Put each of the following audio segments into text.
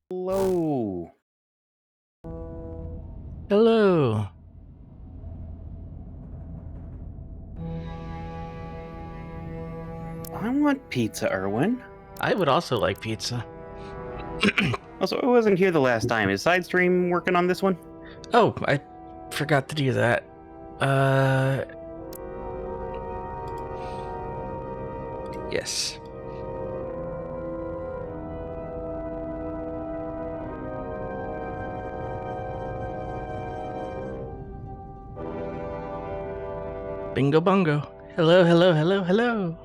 Hello. Hello. I want pizza, Erwin. I would also like pizza. Also, I wasn't here the last time. Is Sidestream working on this one? Oh, I forgot to do that. Yes. Bingo bongo. Hello, hello, hello, hello.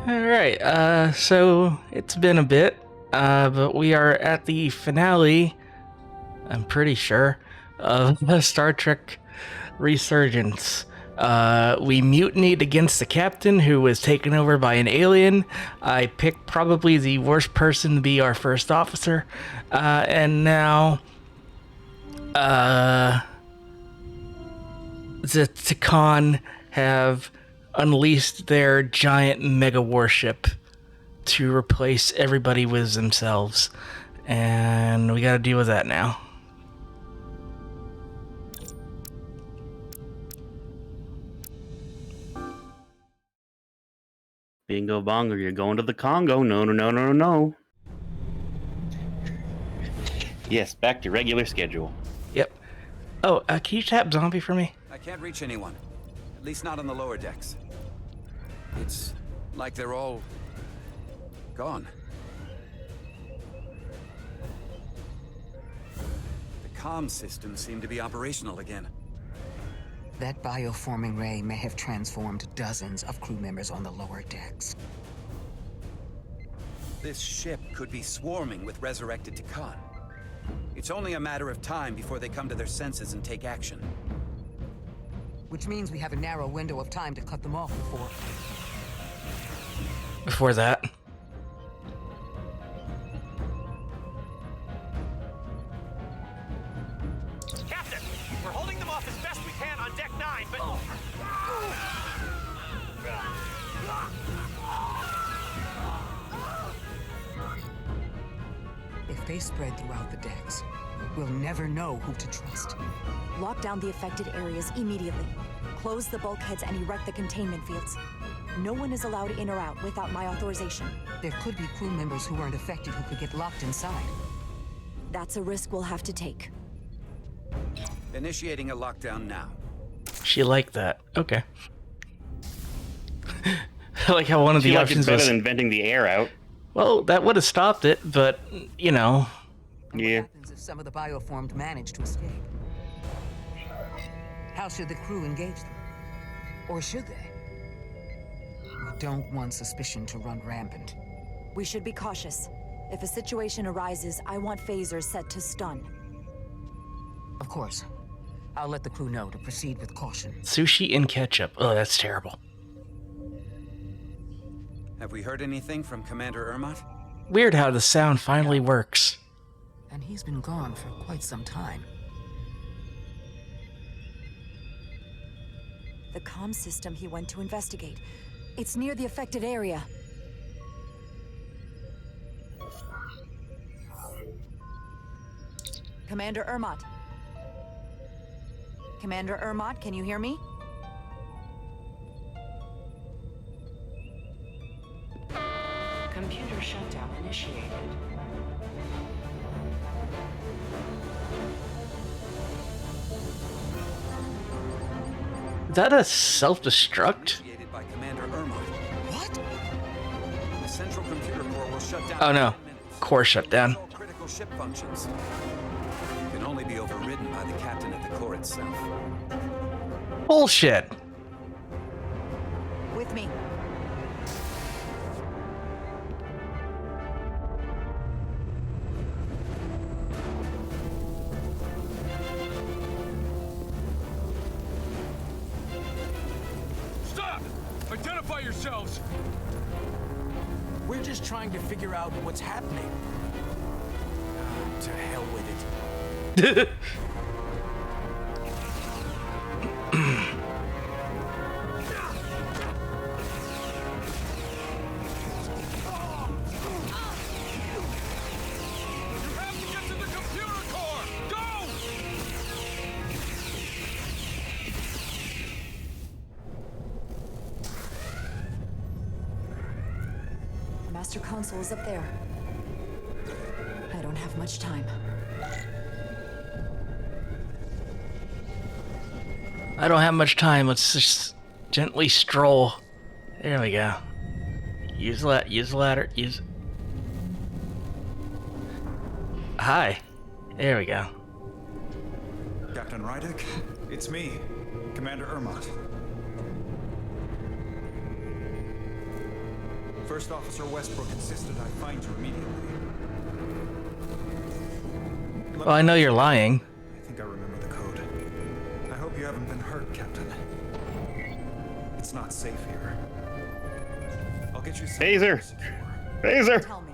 Alright, so it's been a bit, but we are at the finale, I'm pretty sure, of Star Trek Resurgence. We mutinied against the captain, who was taken over by an alien. I picked probably the worst person to be our first officer, and now, the Takan have unleashed their giant mega warship to replace everybody with themselves, and we gotta deal with that now. Bingo bongo, you're going to the Congo. No, no, no, no, no. Yes, back to regular schedule. Yep. Oh, can you tap zombie for me? I can't reach anyone. At least not on the lower decks. It's like they're all gone. The comm systems seem to be operational again. That bioforming ray may have transformed dozens of crew members on the lower decks. This ship could be swarming with resurrected Takan. It's only a matter of time before they come to their senses and take action. Which means we have a narrow window of time to cut them off Before that. Captain, we're holding them off as best we can on deck 9, but... If they spread throughout the decks, we'll never know who to trust. Lock down the affected areas immediately. Close the bulkheads and erect the containment fields. No one is allowed in or out without my authorization. There could be crew members who weren't affected who could get locked inside. That's a risk we'll have to take. Initiating a lockdown now. She liked that. Okay. I like how one of the options better was... than venting the air out. Well, that would have stopped it, but, you know. Yeah. What happens if some of the bioformed manage to escape? How should the crew engage them? Or should they? We don't want suspicion to run rampant. We should be cautious. If a situation arises, I want phasers set to stun. Of course. I'll let the crew know to proceed with caution. Sushi and ketchup. Oh, that's terrible. Have we heard anything from Commander Ermot? Weird how the sound finally works. And he's been gone for quite some time. The comm system he went to investigate. It's near the affected area. Commander Ermot. Commander Ermot, can you hear me? Computer shutdown initiated. Is that a self-destruct? Initiated by Commander Ermot. What? The central computer core will shut down. Oh no. in 10 minutes. Core shut down. All critical ship functions can only be overridden by the captain at the core itself. Bullshit. With me. Stop! Identify yourselves! We're just trying to figure out what's happening. To hell with it. master console is up there. I don't have much time. I don't have much time. Let's just gently stroll. There we go. Use the ladder. Use. Hi. There we go. Captain Rydick, it's me, Commander Ermont. First Officer Westbrook insisted I find you immediately. Well, I know you're lying. I think I remember the code. I hope you haven't been hurt, Captain. It's not safe here. I'll get you some Phaser! Phaser! Tell me,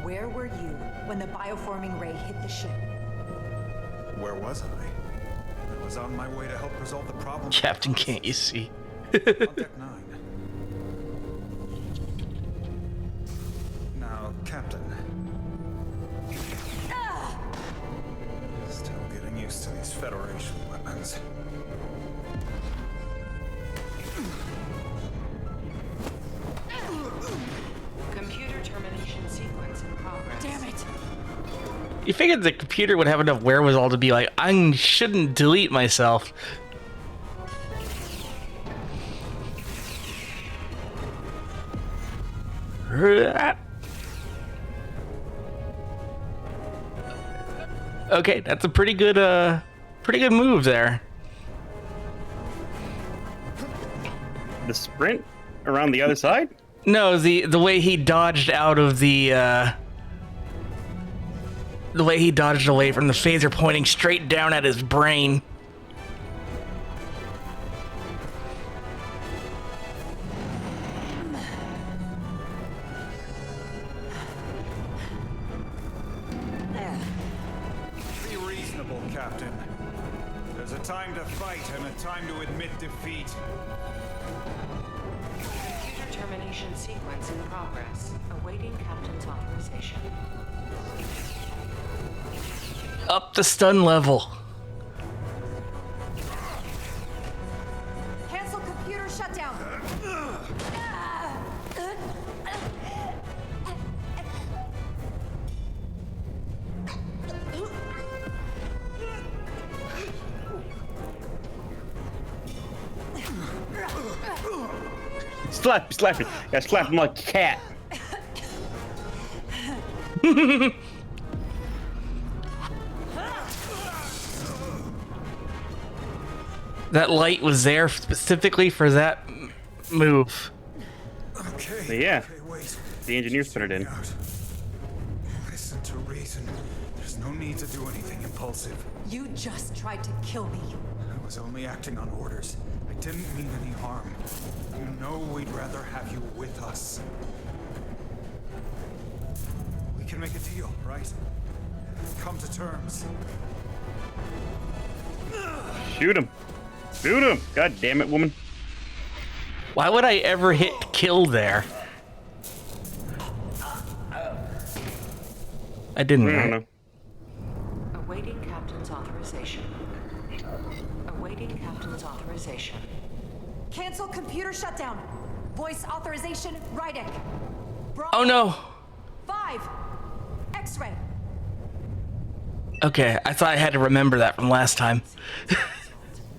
where were you when the bioforming ray hit the ship? Where was I? I was on my way to help resolve the problem. Captain, can't you see? On deck 9. Now, Captain. Still getting used to these Federation weapons. Computer termination sequence in progress. Damn it! You figured the computer would have enough wherewithal to be like, I shouldn't delete myself. Okay, that's a pretty good move there. The sprint around the other side? No, the way he dodged out of the way he dodged away from the phaser pointing straight down at his brain. Be reasonable, Captain. There's a time to fight and a time to admit defeat. Computer termination sequence in progress. Awaiting Captain's authorization. Up the stun level. Cancel computer shutdown. Slap it. Yeah, slap him like a cat. That light was there specifically for that move. Okay. But yeah, Okay, wait. the engineers put it in. Out. Listen to reason. There's no need to do anything impulsive. You just tried to kill me. I was only acting on orders. I didn't mean any harm. You know we'd rather have you with us. We can make a deal, right? Come to terms. Shoot him. Shoot him. God damn it, woman. Why would I ever hit kill there? I didn't. I don't know. Awaiting Captain's authorization. Awaiting Captain's authorization. Cancel computer shutdown. Voice authorization, Rydick. Oh no. 5. X-ray. Okay, I thought I had to remember that from last time.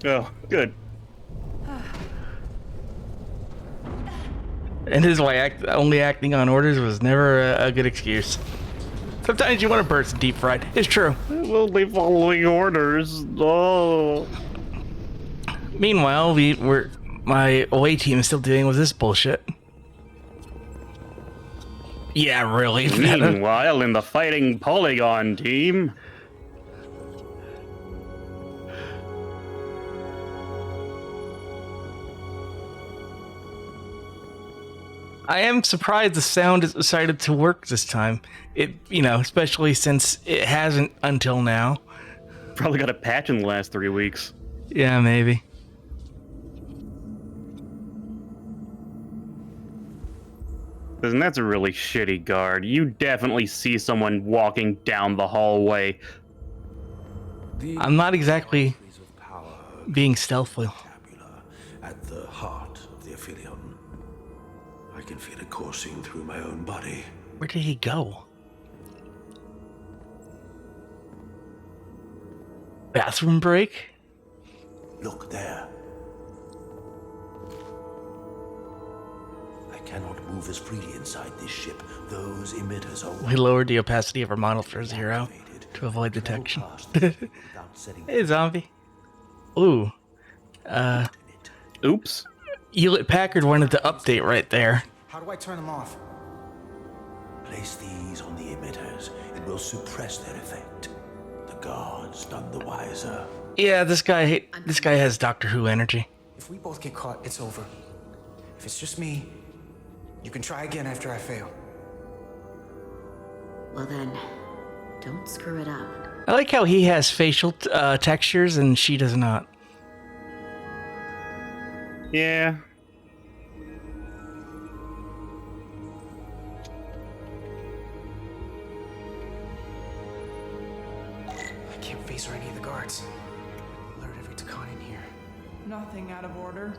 Oh, good. And his way only acting on orders was never a good excuse. Sometimes you want to burst deep fried. It's true. We'll be following orders. Oh. Meanwhile, my away team is still dealing with this bullshit. Yeah, really. Meanwhile, in the fighting Polygon team. I am surprised the sound has decided to work this time. Especially since it hasn't until now. Probably got a patch in the last 3 weeks. Yeah, maybe. And that's a really shitty guard. You definitely see someone walking down the hallway. I'm not exactly being stealthful. At the heart of the Aphelion. I can feel it coursing through my own body. Where did he go? Bathroom break? Look there. I cannot move as freely inside this ship. Those emitters are... We lowered the opacity of our model for 0 to avoid detection. Hey, zombie. Ooh. Oops. Hewlett-Packard wanted to update right there. How do I turn them off? Place these on the emitters. It will suppress their effect. The guards none the wiser. Yeah, this guy has Doctor Who energy. If we both get caught, it's over. If it's just me, you can try again after I fail. Well then, don't screw it up. I like how he has facial textures and she does not. Yeah. I can't face or any of the guards. Alert every Takan in here. Nothing out of order.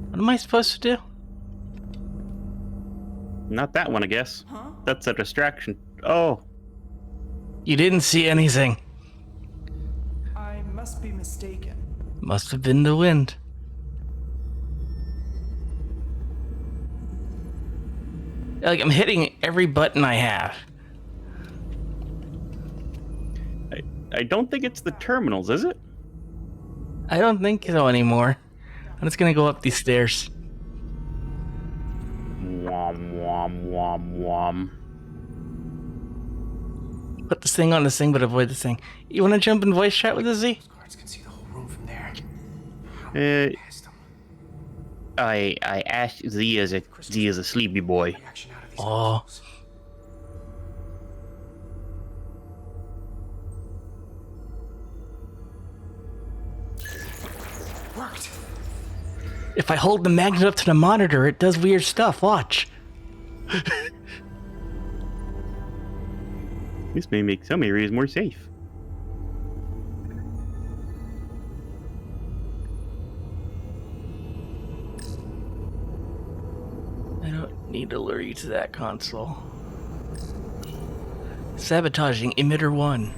What am I supposed to do? Not that one, I guess. Huh? That's a distraction. Oh. You didn't see anything. I must be mistaken. Must have been the wind. Like, I'm hitting every button I have. I don't think it's the terminals, is it? I don't think so anymore. I'm just gonna go up these stairs. Wom, wom, wom, wom. Put this thing on this thing, but avoid this thing. You wanna jump in voice chat with Z? Guards can see the whole room from there. I asked Z as a sleepy boy. Oh. Worked. If I hold the magnet up to the monitor, it does weird stuff. Watch. This may make some areas more safe. I don't need to lure you to that console. Sabotaging emitter 1.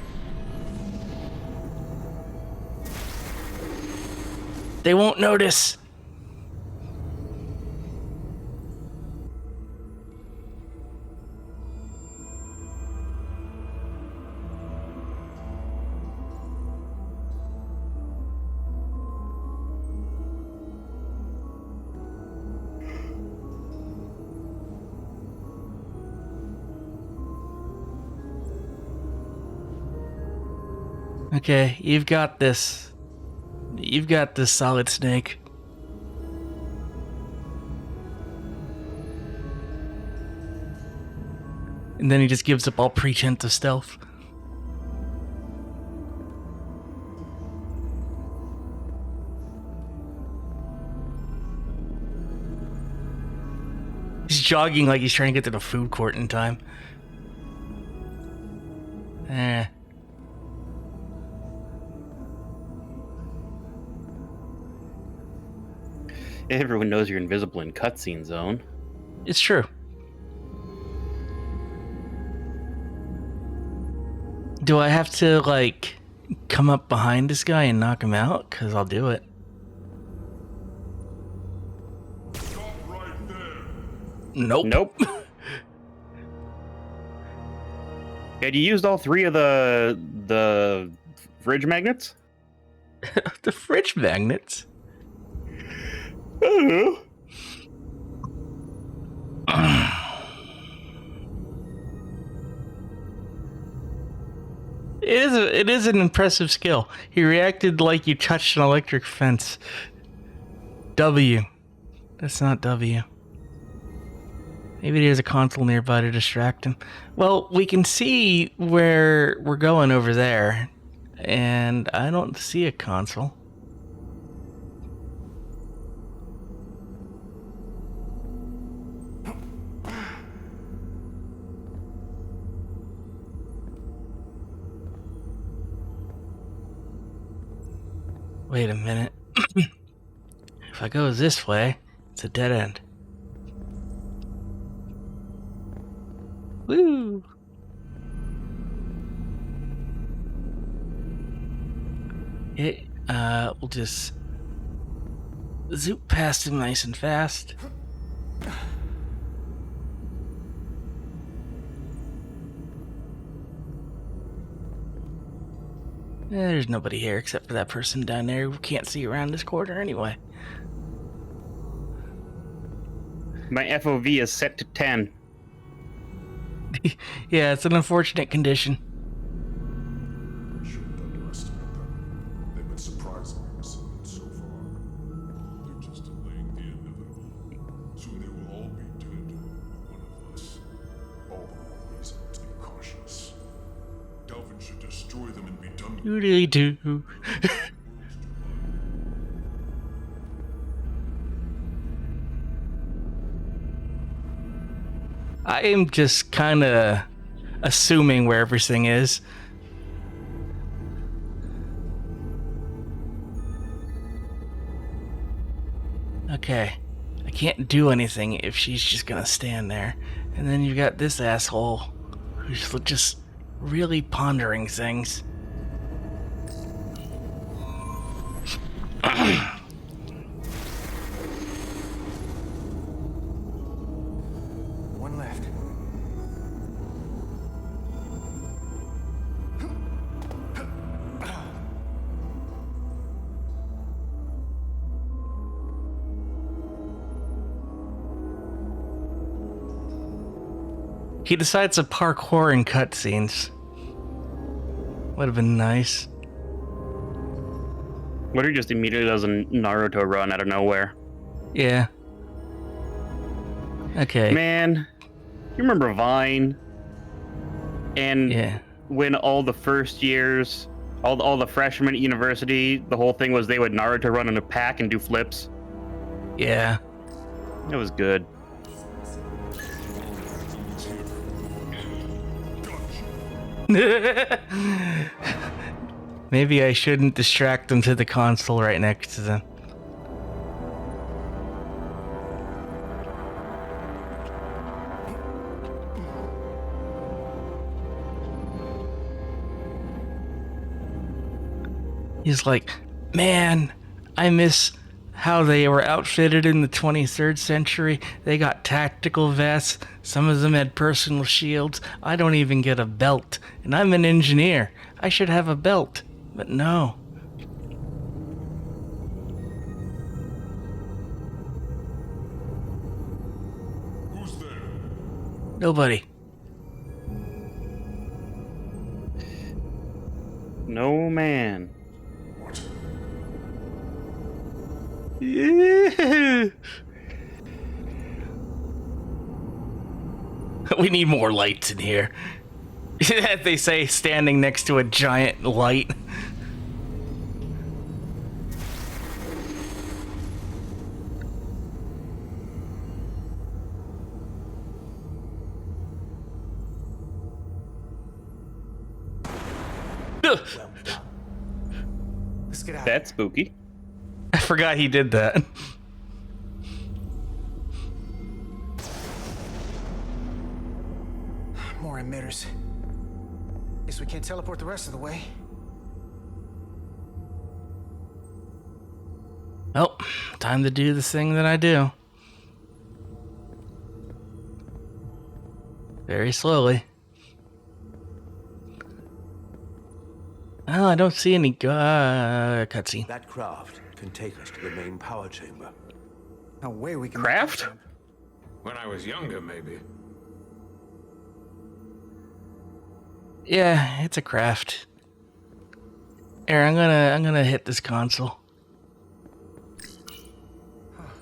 They won't notice. Okay, you've got this. You've got this, Solid Snake. And then he just gives up all pretense of stealth. He's jogging like he's trying to get to the food court in time. Everyone knows you're invisible in cutscene zone. It's true. Do I have to, like, come up behind this guy and knock him out? Because I'll do it. Stop right there. Nope. Nope. Had you used all 3 of the fridge magnets? The fridge magnets? I don't know. It is an impressive skill. He reacted like you touched an electric fence. W. That's not W. Maybe there's a console nearby to distract him. Well, we can see where we're going over there. And I don't see a console. Wait a minute. If I go this way, it's a dead end. Woo! We'll just zoop past him nice and fast. There's nobody here except for that person down there who can't see around this corner anyway. My FOV is set to 10. Yeah, it's an unfortunate condition. I shouldn't underestimate them. They've been surprisingly resilient so far. They're just delaying the inevitable. Soon they will all be dead, or one of us. All the more reason to be cautious. Delvin should destroy them and be done with Doodly-doo. I am just kind of assuming where everything is. Okay, I can't do anything if she's just gonna stand there. And then you've got this asshole who's just really pondering things. One left. He decides to parkour in cutscenes. Would have been nice. What if he just immediately does a Naruto run out of nowhere? Yeah. Okay. Man, you remember Vine? And Yeah. when all the first years, all the freshmen at university, the whole thing was they would Naruto run in a pack and do flips. Yeah. It was good. Maybe I shouldn't distract them to the console right next to them. He's like, man, I miss how they were outfitted in the 23rd century. They got tactical vests. Some of them had personal shields. I don't even get a belt. And I'm an engineer. I should have a belt. But no. who's there? Nobody. No man. What? We need more lights in here. They say standing next to a giant light. Well done. Let's get out. That's spooky. I forgot he did that. More emitters. Guess we can't teleport the rest of the way. Well, time to do the thing that I do. Very slowly. Oh, I don't see any cutscene. That craft can take us to the main power chamber. No way we can. Craft? When I was younger, maybe. Yeah, it's a craft. Here, I'm gonna hit this console.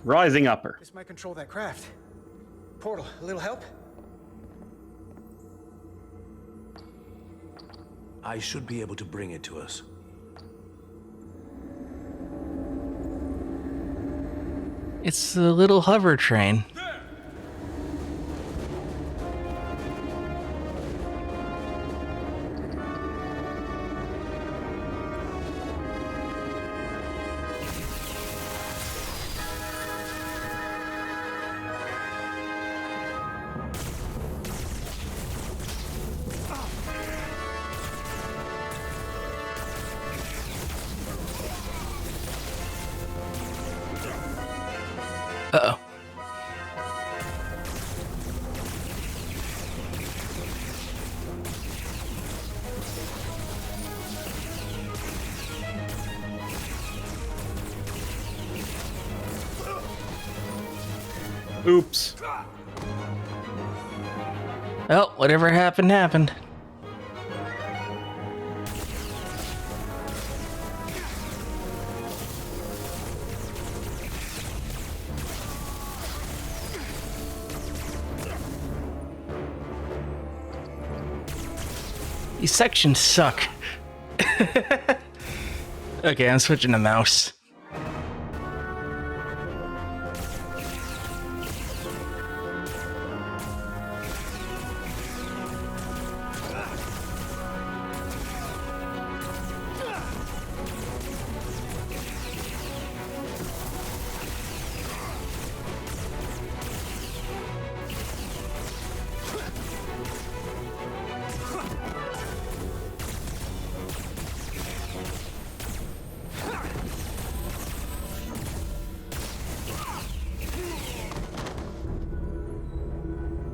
Rising upper. This might control that craft. Portal, a little help? I should be able to bring it to us. It's a little hover train. Uh-oh. Oops. Well, whatever happened, happened. These sections suck. Okay, I'm switching to mouse.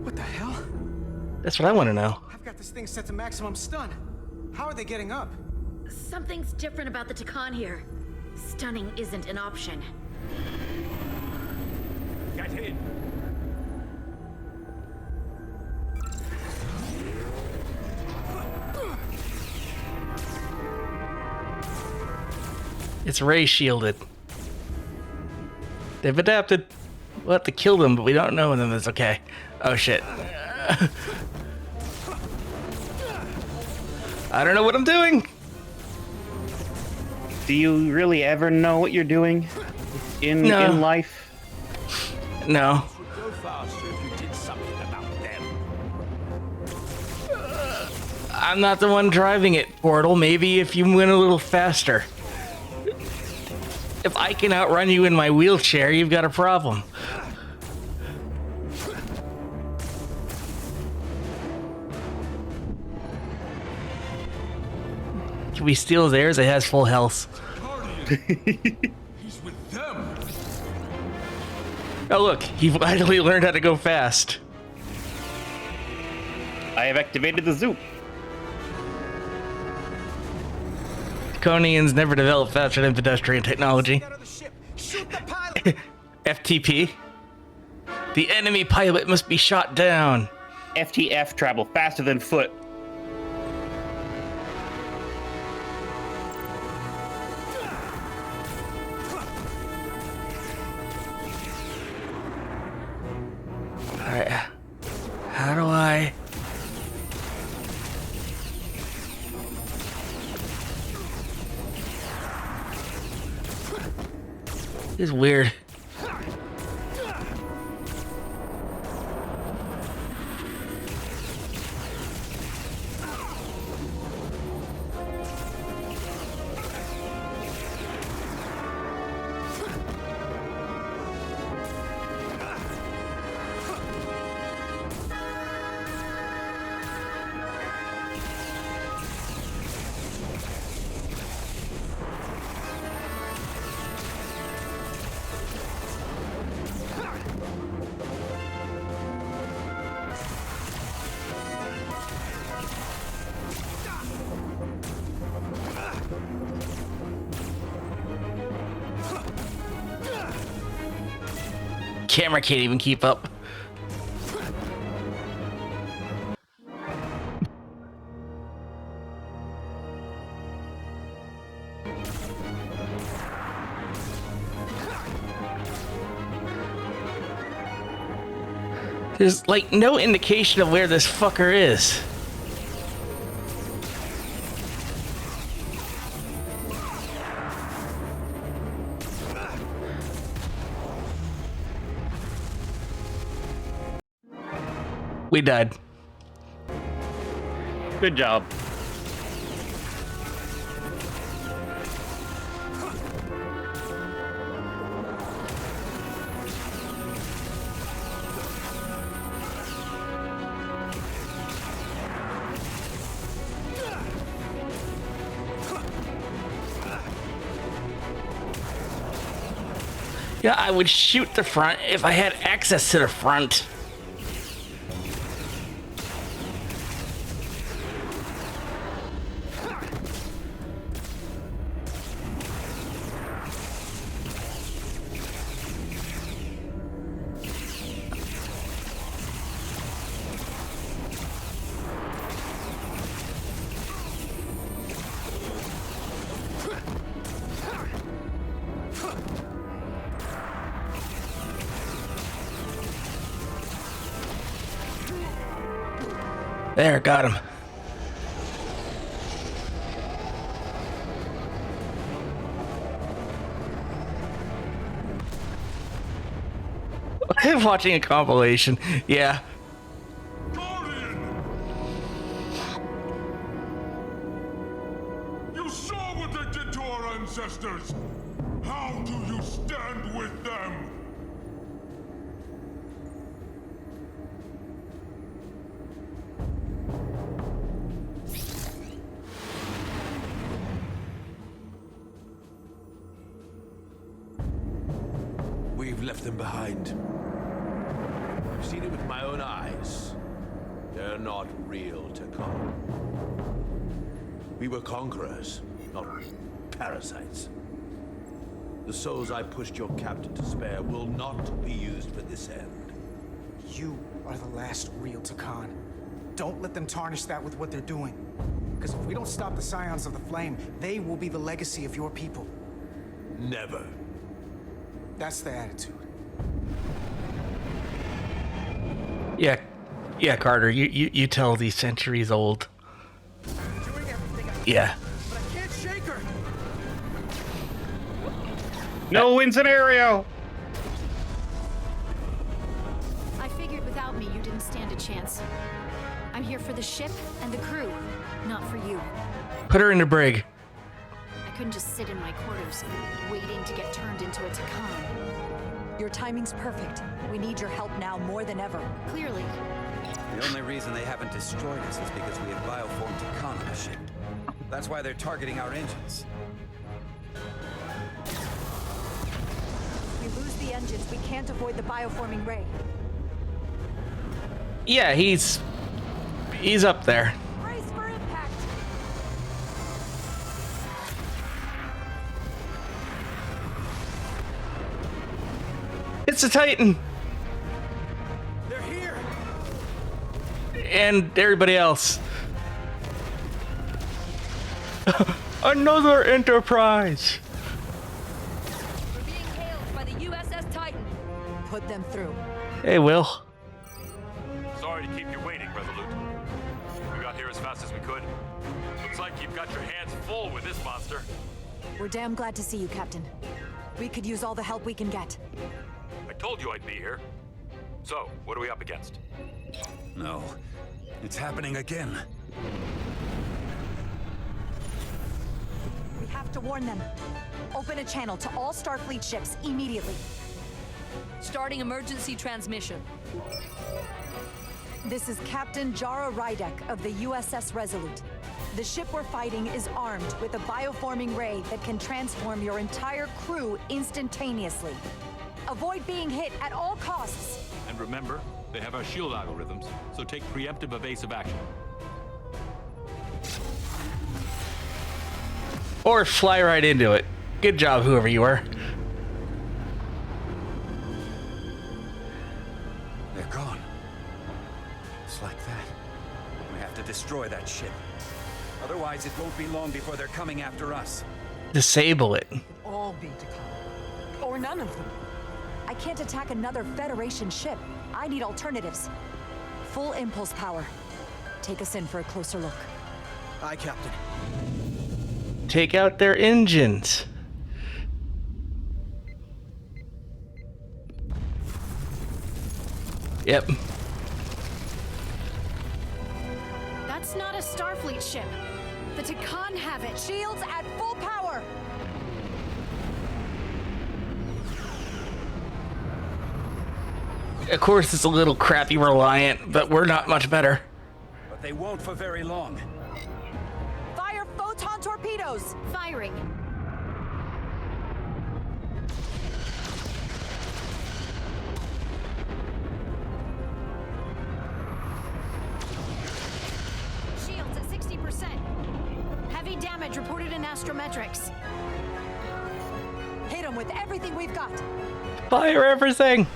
What the hell? That's what I want to know. I've got this thing set to maximum stun. How are they getting up? Something's different about the Takan here. Stunning isn't an option. Get in. It's ray shielded. They've adapted. We'll have to kill them, but we don't know them. It's okay. Oh shit. I don't know what I'm doing. Do you really ever know what you're doing in life? No. It would go faster if you did something about them. I'm not the one driving it, Portal. Maybe if you went a little faster. If I can outrun you in my wheelchair, you've got a problem. Can we steal theirs? It has full health. He's with them. Oh look, he finally learned how to go fast. I have activated the zoop. Draconians never developed faster than pedestrian technology. FTP. The enemy pilot must be shot down. FTF, travel faster than foot. Alright. How do I... This is weird. Camera can't even keep up. There's like no indication of where this fucker is. We died. Good job. Yeah, I would shoot the front if I had access to the front. There, got him. I'm watching a compilation. Yeah. You saw what they did to our ancestors! How do you stand with them? We've left them behind. I've seen it with my own eyes. They're not real Takan. We were conquerors, not parasites. The souls I pushed your captain to spare will not be used for this end. You are the last real Takan. Don't let them tarnish that with what they're doing. Because if we don't stop the Scions of the Flame, they will be the legacy of your people. Never. That's the attitude. Yeah, Carter, you tell these centuries old. Yeah. But I can't shake her. No win scenario. I figured without me, you didn't stand a chance. I'm here for the ship and the crew, not for you. Put her in the brig. I couldn't just sit in my quarters, waiting to get turned into a Takan. Your timing's perfect. We need your help now more than ever. Clearly. The only reason they haven't destroyed us is because we have bioformed Takan on the ship. That's why they're targeting our engines. If we lose the engines, we can't avoid the bioforming ray. Yeah, he's up there. Brace for impact. It's a Titan. They're here. And everybody else. Another Enterprise. We're being hailed by the USS Titan. Put them through. Hey, Will. Sorry to keep you waiting, Resolute. We got here as fast as we could. Looks like you've got your hands full with this monster. We're damn glad to see you, Captain. We could use all the help we can get. I told you I'd be here. So, what are we up against? No. It's happening again. We have to warn them. Open a channel to all Starfleet ships immediately. Starting emergency transmission. This is Captain Jara Rydek of the USS Resolute. The ship we're fighting is armed with a bioforming ray that can transform your entire crew instantaneously. Avoid being hit at all costs. And remember, they have our shield algorithms, so take preemptive evasive action. Or fly right into it. Good job, whoever you are. They're gone. Just like that. We have to destroy that ship. Otherwise, it won't be long before they're coming after us. Disable it. All be Takan. Or none of them. I can't attack another Federation ship. I need alternatives. Full impulse power. Take us in for a closer look. Aye, Captain. Take out their engines. Yep. That's not a Starfleet ship. The Takan have it. Shields at full power! Of course, it's a little crappy reliant, but we're not much better. But they won't for very long. Fire photon torpedoes! Firing. damage reported in astrometrics. Hit him with everything we've got. Fire everything!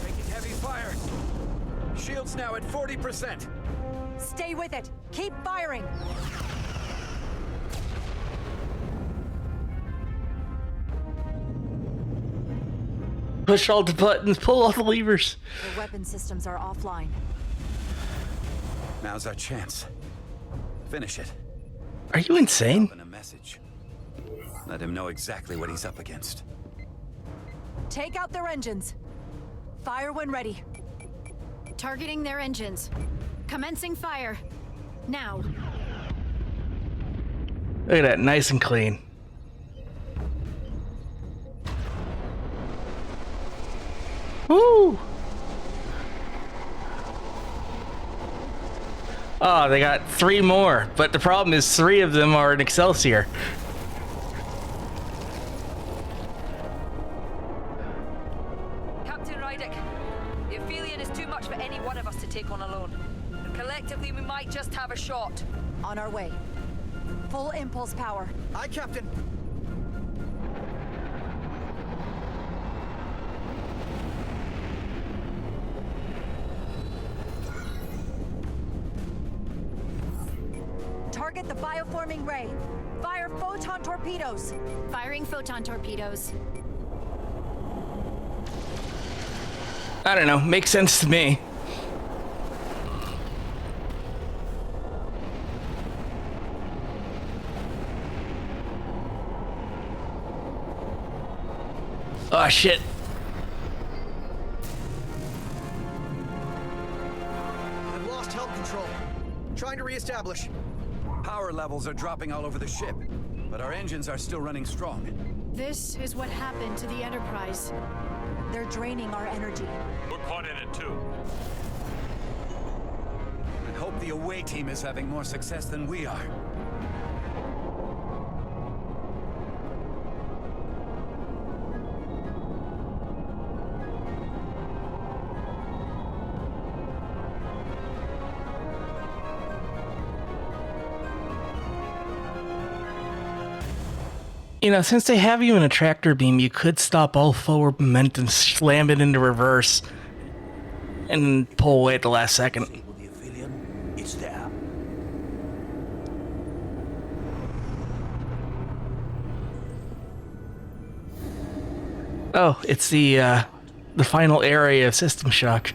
Taking heavy fire. Shield's now at 40%. Stay with it. Keep firing. Push all the buttons, pull all the levers. The weapon systems are offline. Now's our chance. Finish it. Are you insane? Open a message. Let him know exactly what he's up against. Take out their engines. Fire when ready. Targeting their engines. Commencing fire. Now. Look at that, nice and clean. Woo! Oh, they got 3 more, but the problem is 3 of them are an Excelsior. Captain Rydick, the Aphelion is too much for any one of us to take on alone. Collectively, we might just have a shot. On our way. Full impulse power. Aye, Captain. Target the bioforming ray. Fire photon torpedoes. Firing photon torpedoes. I don't know, makes sense to me. Oh shit. I've lost help control. Trying to reestablish. Power levels are dropping all over the ship, but our engines are still running strong. This is what happened to the Enterprise. They're draining our energy. We're caught in it too. I hope the away team is having more success than we are. You know, since they have you in a tractor beam, you could stop all forward momentum, slam it into reverse, and pull away at the last second. The Aphelion, it's there. Oh, it's the final area of System Shock.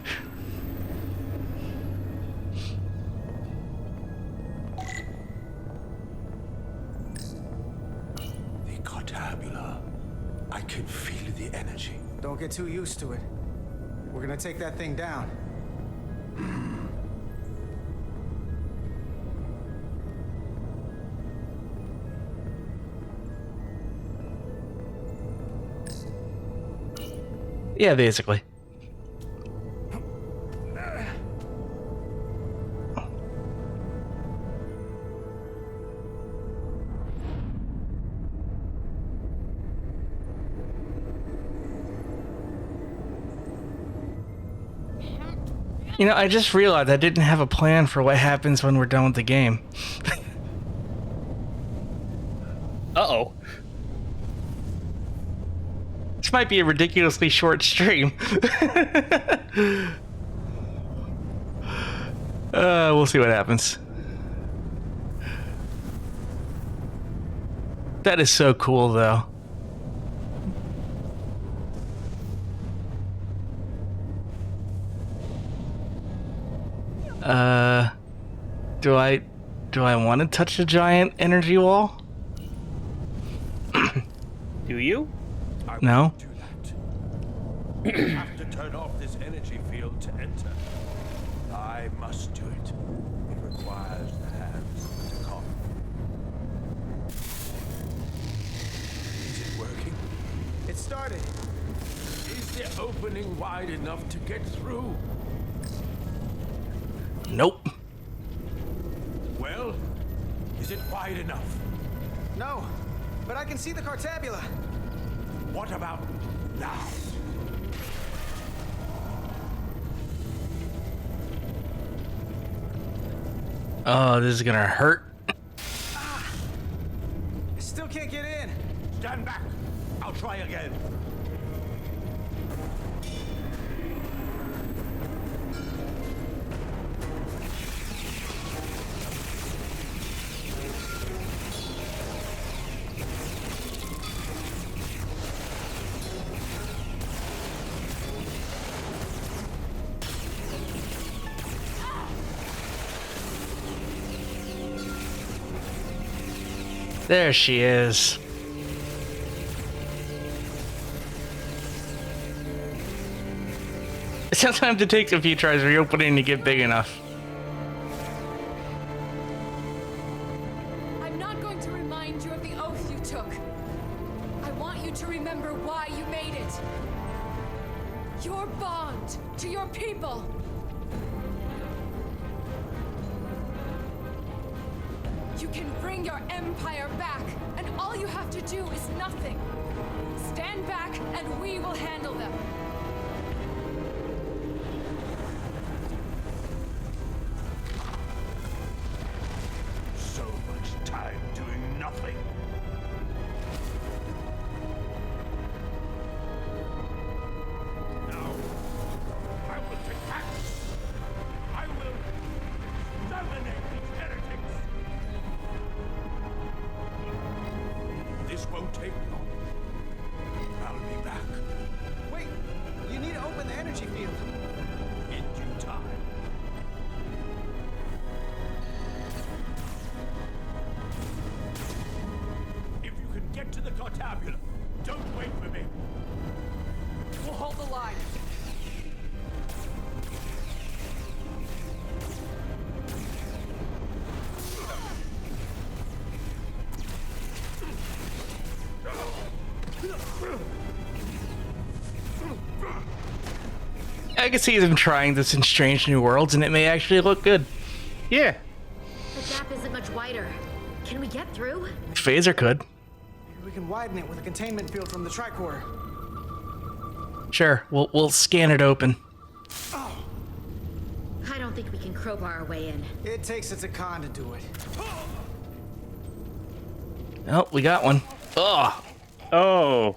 I can feel the energy. Don't get too used to it. We're gonna take that thing down. Yeah, basically. You know, I just realized I didn't have a plan for what happens when we're done with the game. Uh-oh. This might be a ridiculously short stream. We'll see what happens. That is so cool, though. Do I want to touch the giant energy wall? Do you? No. I have to turn off this energy field to enter. I must do it. It requires the hands to come. Is it working? It started. Is the opening wide enough to get through? Nope. Well, is it wide enough? No, but I can see the Cartabula. What about now? Oh, this is gonna hurt. I still can't get in. Stand back. I'll try again. There she is. Sometimes it takes a few tries reopening to get big enough. I'm not going to remind you of the oath you took. I want you to remember why you made it. Your bond to your people. You can bring your empire back, and all you have to do is nothing. Stand back, and we will handle them. So much time doing nothing. Now, I will take action. I will dominate these heretics. This won't take long. I'll be back. Wait, you need to open the energy field. In due time. If you can get to the Cartabula, don't wait for me. We'll hold the line. I can see them trying this in Strange New Worlds, and it may actually look good. Yeah. The gap isn't much wider. Can we get through? Phaser could. We can widen it with a containment field from the tricorder. Sure, we'll scan it open. I don't think we can crowbar our way in. It takes a Takan to do it. Oh, we got one. Oh. Oh.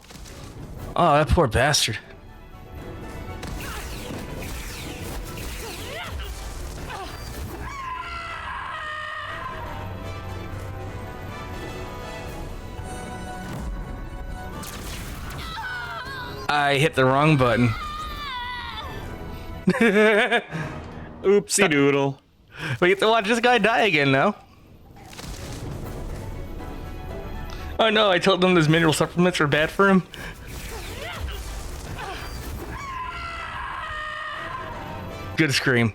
Oh, that poor bastard. I hit the wrong button. Oopsie doodle. We get to watch this guy die again now. Oh no, I told him those mineral supplements were bad for him. Good scream.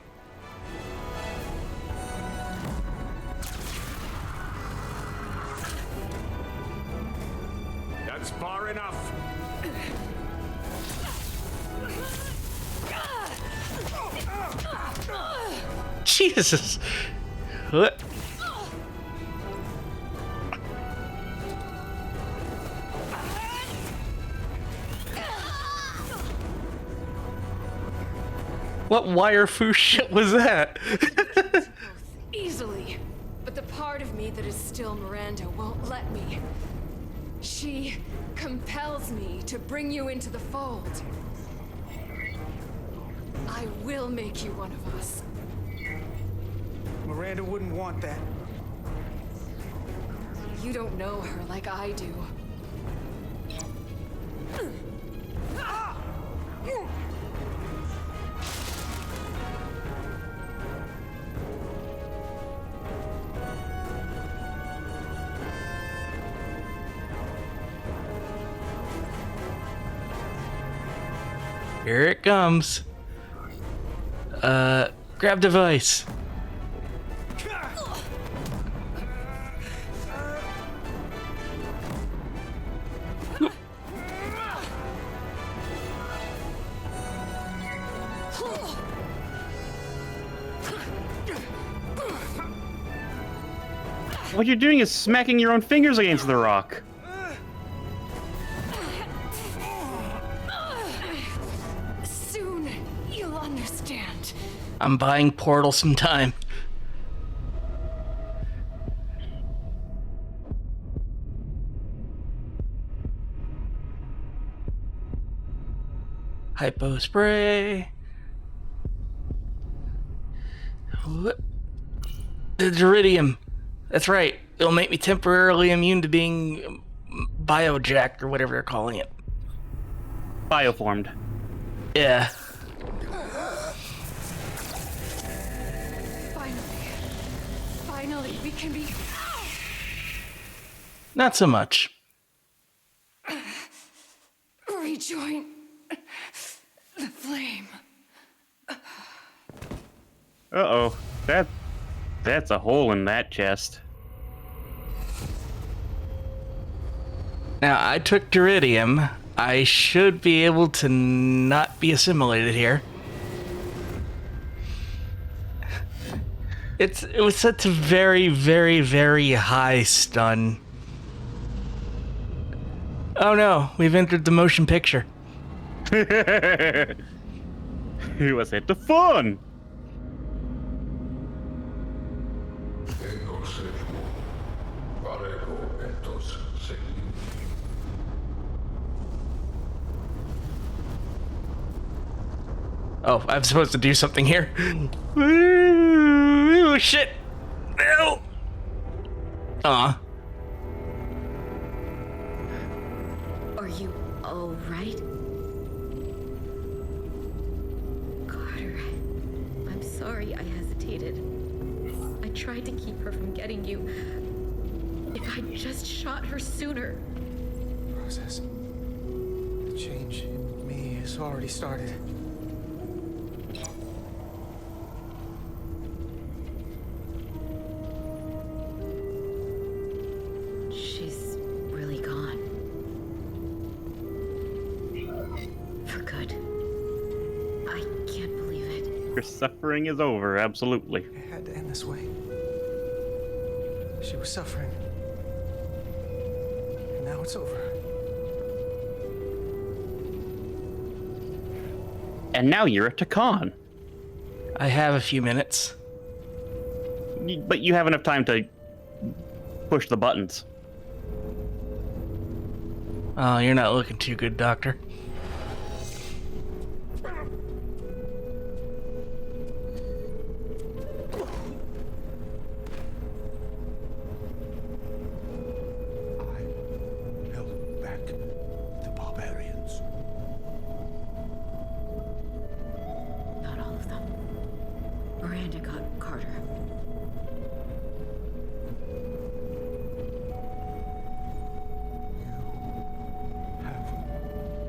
That's far enough. Jesus. What? What wire foo shit was that? Easily. But the part of me that is still Miranda won't let me. She compels me to bring you into the fold. I will make you one of us. Miranda wouldn't want that. You don't know her like I do. Here it comes. Grab device. What you're doing is smacking your own fingers against the rock. Soon, you'll understand. I'm buying Portal some time. Hypo spray. What? The Duridium. That's right. It'll make me temporarily immune to being biojacked or whatever they're calling it. Bioformed. Yeah. Finally, we can be... Not so much. rejoin the flame. Uh-oh. That's a hole in that chest. Now, I took Duridium. I should be able to not be assimilated here. It was set to very, very, very high stun. Oh no, we've entered the motion picture. It was at the fun. Oh, I'm supposed to do something here. Ooh, shit. No. Aw. Are you all right? Carter, I'm sorry I hesitated. I tried to keep her from getting you. If I'd just shot her sooner. Process. The change in me has already started. She's really gone. For good. I can't believe it. Your suffering is over, absolutely. It had to end this way. She was suffering. And now it's over. And now you're a Takan. I have a few minutes. But you have enough time to push the buttons. Oh, you're not looking too good, Doctor. Held back the barbarians. Not all of them. Miranda got Carter.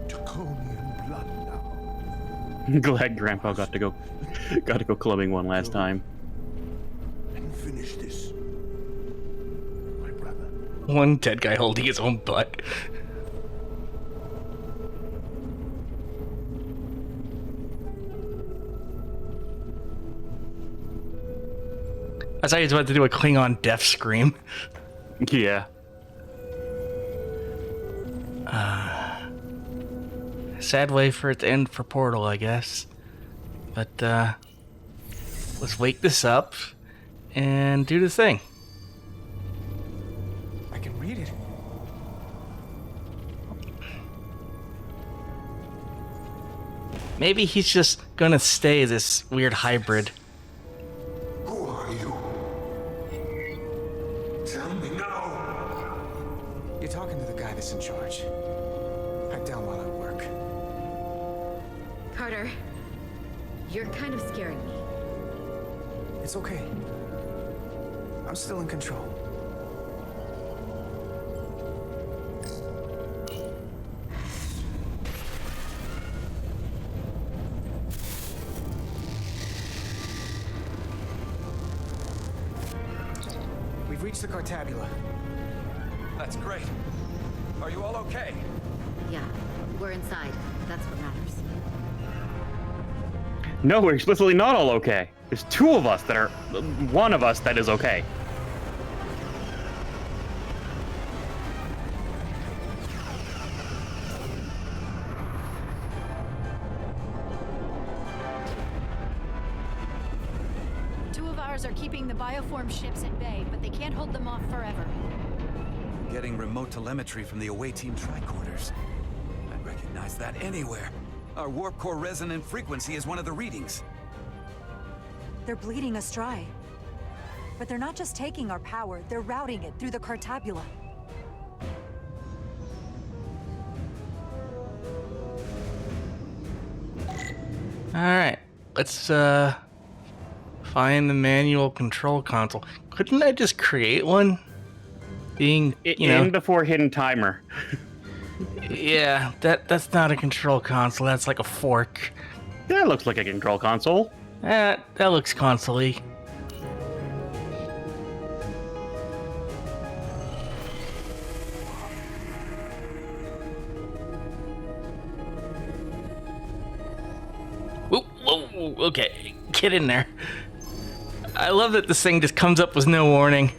Draconian blood now. Glad Grandpa got to go clubbing one last time. And finish this. My brother. One dead guy holding his own butt. I thought he was about to do a Klingon death scream. Yeah. Sad way for it to end for Portal, I guess. But, let's wake this up and do the thing. I can read it. Maybe he's just gonna stay this weird hybrid. Who are you? Tell me now. You're talking to the guy that's in charge. Head down while I work. Carter, you're kind of scaring me. It's okay. I'm still in control. We've reached the Cartabula. That's great. Are you all okay? Yeah, we're inside. That's what matters. No, we're explicitly not all okay. There's two of us that are... one of us that is okay. Two of ours are keeping the bioform ships at bay, but they can't hold them off forever. Getting remote telemetry from the away team tricorders. I'd recognize that anywhere. Our warp core resonant frequency is one of the readings. They're bleeding us dry. But they're not just taking our power, they're routing it through the Cartabula. Alright, let's find the manual control console. Couldn't I just create one? Being, you know... In before hidden timer. Yeah, that's not a control console, that's like a fork. That looks like a control console. That looks console-y. Whoa, okay, get in there. I love that this thing just comes up with no warning.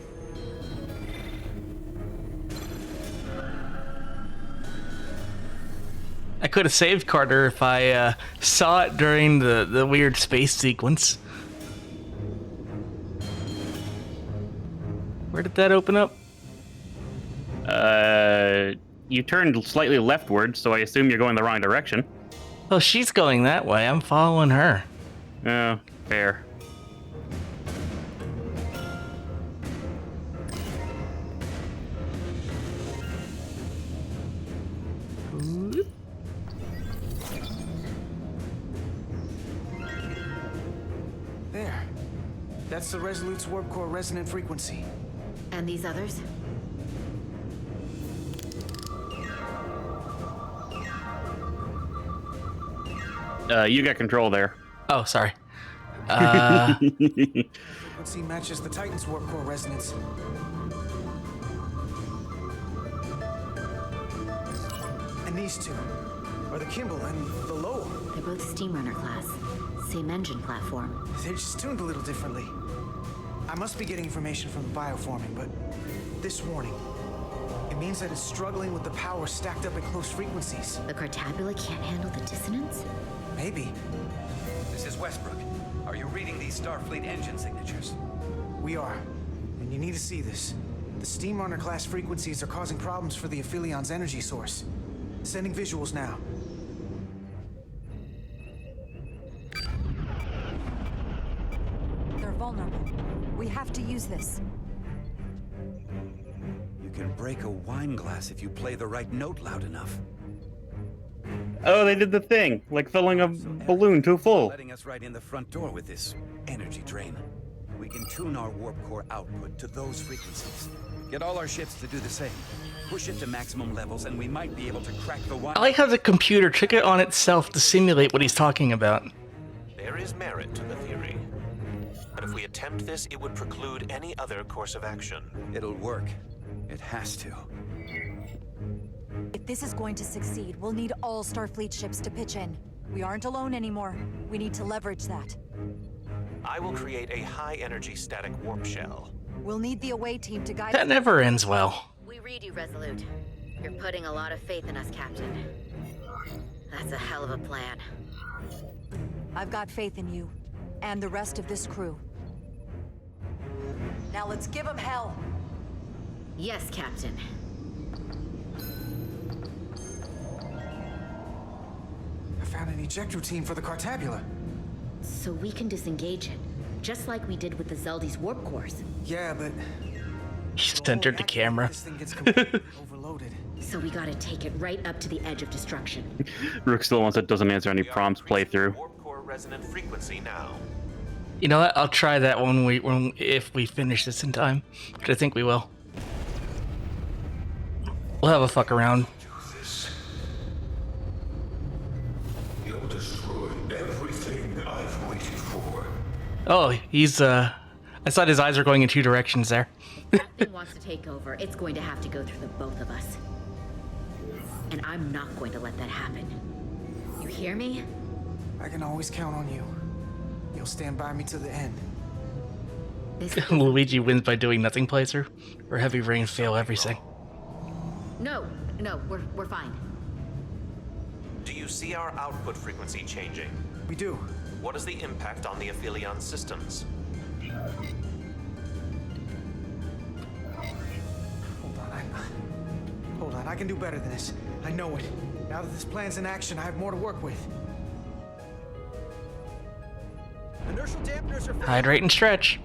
I could have saved Carter if I saw it during the weird space sequence. Where did that open up? You turned slightly leftward, so I assume you're going the wrong direction. Oh, she's going that way. I'm following her. Oh, fair. There. That's the Resolute's warp core resonant frequency. And these others? You got control there. Oh, sorry. Frequency matches the Titan's warp core resonance. And these two are the Kimball and the Lowell. They're both Steamrunner class. Same engine platform. They're just tuned a little differently. I must be getting information from the bioforming, but this warning, it means that it's struggling with the power stacked up at close frequencies. The Cartabula can't handle the dissonance? Maybe. This is Westbrook. Are you reading these Starfleet engine signatures? We are. And you need to see this. The Steamrunner class frequencies are causing problems for the Aphilion's energy source. Sending visuals now. They're vulnerable. We have to use this. You can break a wine glass if you play the right note loud enough. Oh, they did the thing, like filling a balloon too full. Letting us right in the front door with this energy drain. We can tune our warp core output to those frequencies. Get all our ships to do the same. Push it to maximum levels, and we might be able to crack the wine. I like how the computer took it on itself to simulate what he's talking about. There is merit to the theory. But if we attempt this, it would preclude any other course of action. It'll work. It has to. If this is going to succeed, we'll need all Starfleet ships to pitch in. We aren't alone anymore. We need to leverage that. I will create a high-energy static warp shell. We'll need the away team to guide That us. never ends well. We read you, Resolute. You're putting a lot of faith in us, Captain. That's a hell of a plan. I've got faith in you, and the rest of this crew. Now let's give them hell! Yes, Captain. I found an eject routine for the Cartabula. So we can disengage it, just like we did with the Zeldy's warp cores. Yeah, but... He centered the camera. This thing gets completely overloaded. So we gotta take it right up to the edge of destruction. Rook still wants it doesn't answer any prompts playthrough. Warp core resonant frequency now. You know what? I'll try that if we finish this in time, which I think we will. We'll have a fuck around. You'll destroy everything I've waited for. Oh, he's I thought his eyes were going in two directions there. If that thing wants to take over, it's going to have to go through the both of us. And I'm not going to let that happen. You hear me? I can always count on you. You'll stand by me to the end. Luigi wins by doing nothing playthrough, or Heavy Rain fail everything. No, we're fine. Do you see our output frequency changing? We do. What is the impact on the Aphelion systems? Hold on, I can do better than this. I know it. Now that this plan's in action, I have more to work with. Inertial dampeners are Hydrate and stretch.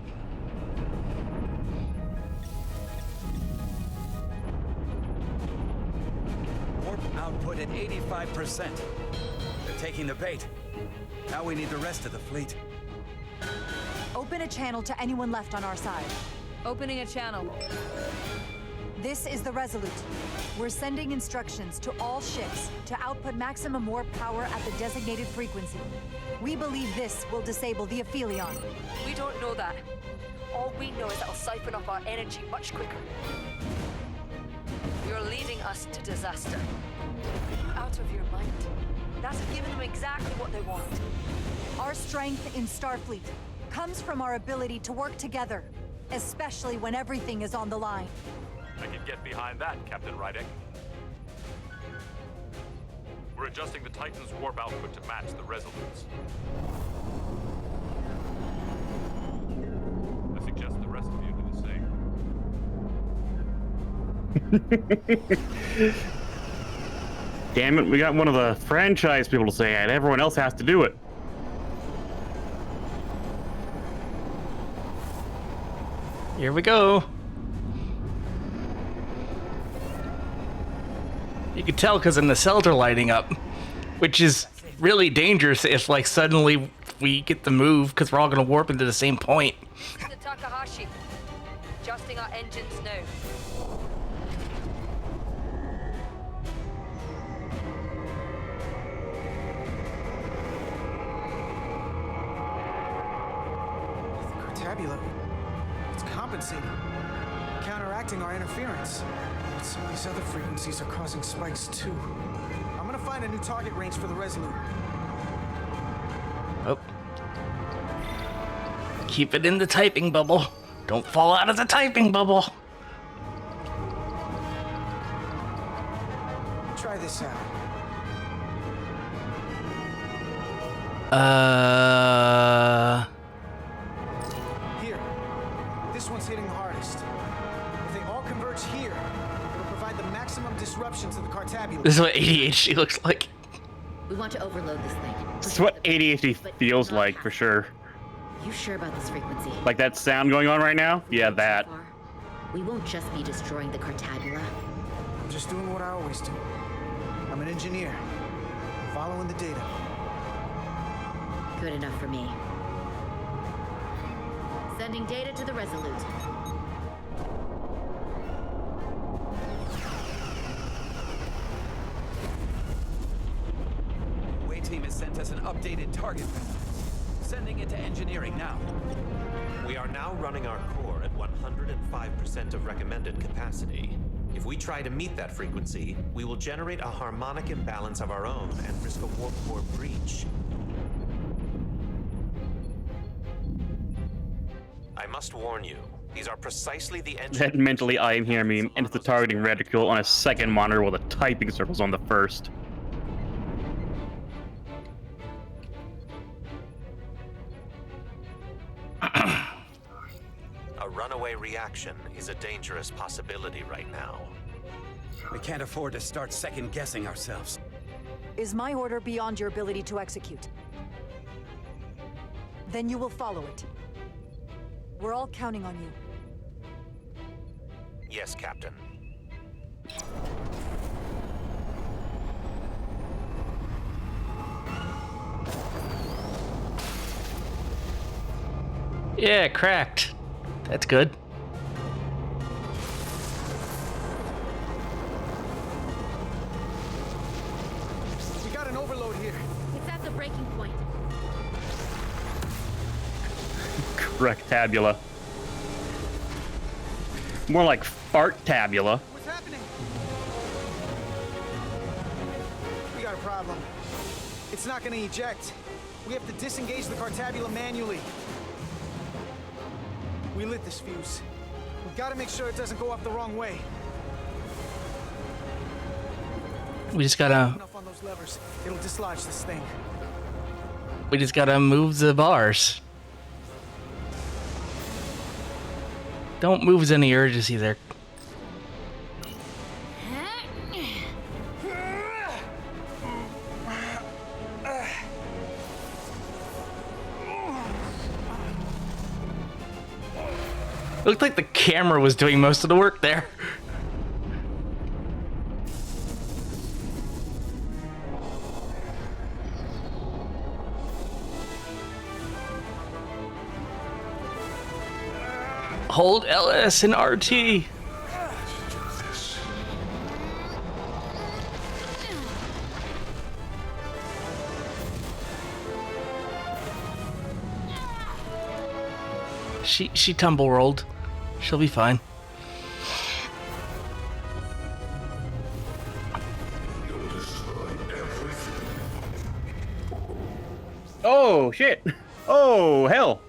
Warp output at 85%. They're taking the bait. Now we need the rest of the fleet. Open a channel to anyone left on our side. Opening a channel. This is the Resolute. We're sending instructions to all ships to output maximum warp power at the designated frequency. We believe this will disable the Aphelion. We don't know that. All we know is that it'll siphon off our energy much quicker. You're leading us to disaster. Are you out of your mind? That's given them exactly what they want. Our strength in Starfleet comes from our ability to work together, especially when everything is on the line. I can get behind that, Captain Rydek. We're adjusting the Titan's warp output to match the Resolute's. I suggest the rest of you do the same. Damn it, we got one of the franchise people to say it. Everyone else has to do it. Here we go. You can tell because the nacelles are lighting up, which is really dangerous if, like, suddenly we get the move because we're all going to warp into the same point. Mr. Takahashi, adjusting our engines now. Tabula. It's compensating, counteracting our interference. But some of these other frequencies are causing spikes too. I'm gonna find a new target range for the Resolute. Oh. Keep it in the typing bubble. Don't fall out of the typing bubble. Try this out. Here. This one's hitting the hardest. If they all converge here, it'll provide the maximum disruption to the Cartabula. This is what ADHD looks like. We want to overload this thing. This is what ADHD feels like, for sure. You sure about this frequency? Like that sound going on right now? Yeah, that. We won't just be destroying the Cartabula. I'm just doing what I always do. I'm an engineer, following the data. Good enough for me. Sending data to the Resolute. Way team has sent us an updated target. Sending it to engineering now. We are now running our core at 105% of recommended capacity. If we try to meet that frequency, we will generate a harmonic imbalance of our own and risk a warp core breach. I must warn you, these are precisely the engines. That mentally I am hearing me into the targeting reticule on a second monitor while the typing circle's on the first. A runaway reaction is a dangerous possibility right now. We can't afford to start second-guessing ourselves. Is my order beyond your ability to execute? Then you will follow it. We're all counting on you. Yes, Captain. Yeah, cracked. That's good. We got an overload here. It's at the breaking point. Correct tabula. More like fart tabula. What's happening? We got a problem. It's not gonna eject. We have to disengage the Cartabula manually. We lit this fuse. We've got to make sure it doesn't go off the wrong way. We just gotta. Enough on those levers. It'll dislodge this thing. We just gotta move the bars. Don't move any urgency there. Looked like the camera was doing most of the work there. Hold LS and RT. She tumble rolled. She'll be fine. Oh shit! Oh hell!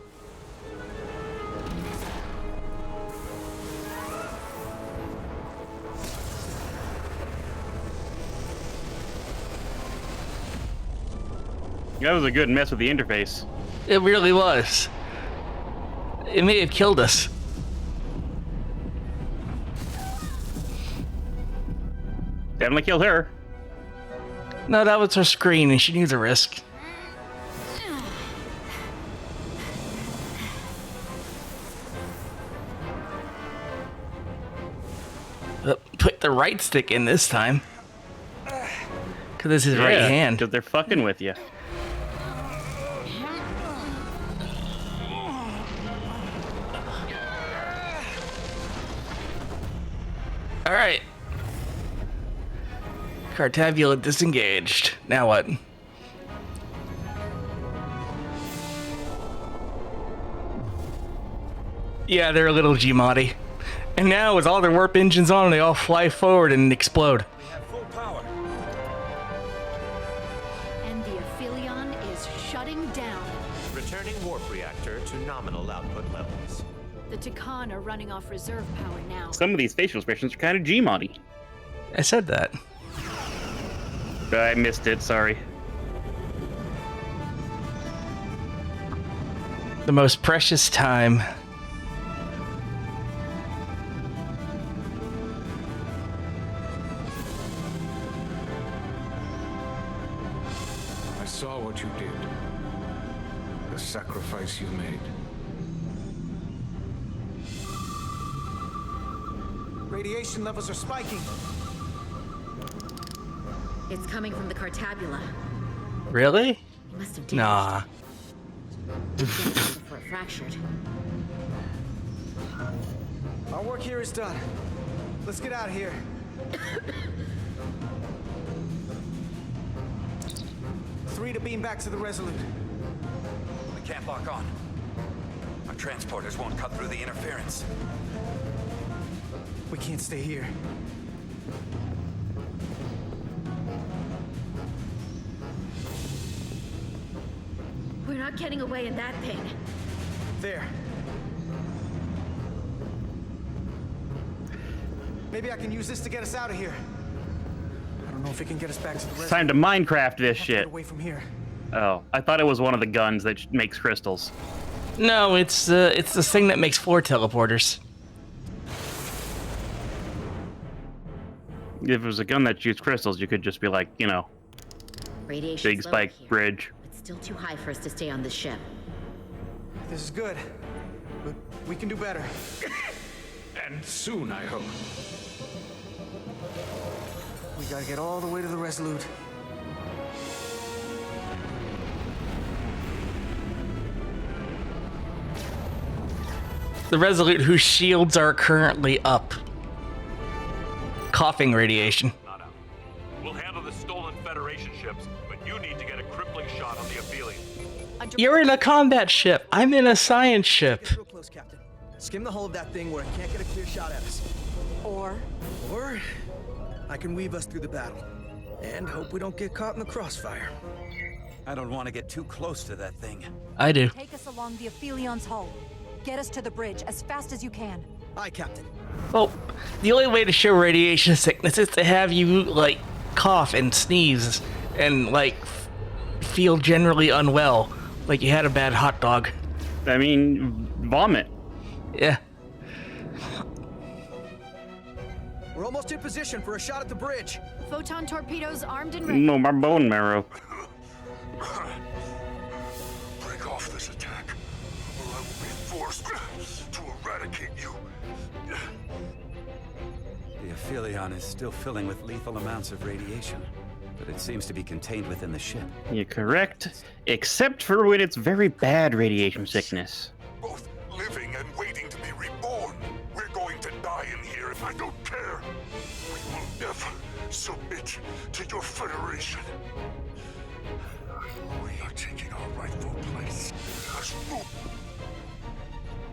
That was a good mess with the interface. It really was. It may have killed us. Definitely killed her. No, that was her screen, and she knew the risk. Put the right stick in this time. Because this is right hand. Because they're fucking with you. Alright. Cartabula disengaged. Now what? Yeah, they're a little Gmoddy. And now with all their warp engines on, they all fly forward and explode. We have full power. And the Aphelion is shutting down. Returning warp reactor to nominal output levels. The Takan are running off reserve power now. Some of these facial expressions are kind of Gmoddy. I said that. I missed it, sorry. The most precious time. I saw what you did. The sacrifice you made. Radiation levels are spiking. It's coming from the Cartabula. Really? We must have Nah. before it fractured. Our work here is done. Let's get out of here. Three to beam back to the Resolute. We can't lock on. Our transporters won't cut through the interference. We can't stay here. We're not getting away in that thing. There. Maybe I can use this to get us out of here. I don't know if it can get us back to the It's time to Minecraft this shit. away from here. Oh, I thought it was one of the guns that makes crystals. No, it's the thing that makes floor teleporters. If it was a gun that shoots crystals, you could just be like, you know, Radiation big spike bridge. It's still too high for us to stay on this ship. This is good. But we can do better. And soon, I hope. We gotta get all the way to the Resolute. The Resolute, whose shields are currently up. Coughing radiation. We'll handle the stolen Federation ships, but you need to get a crippling shot on the Aphelion. You're in a combat ship. I'm in a science ship. Real close, Captain. Skim the hull of that thing where it can't get a clear shot at us. Or I can weave us through the battle. And hope we don't get caught in the crossfire. I don't want to get too close to that thing. I do. take us along the Aphelion's hull. Get us to the bridge as fast as you can. Aye, Captain. Well, the only way to show radiation sickness is to have you, like, cough and sneeze and, like, feel generally unwell. Like you had a bad hot dog. I mean, vomit. Yeah. We're almost in position for a shot at the bridge. Photon torpedoes armed and ready. No, my bone marrow. Break off this attack, or I will be forced to eradicate you. The Aphelion is still filling with lethal amounts of radiation, but it seems to be contained within the ship. You're correct, except for when it's very bad radiation sickness. Both living and waiting to be reborn. We're going to die in here if I don't care. We will never submit to your Federation. We are taking our rightful place as rule.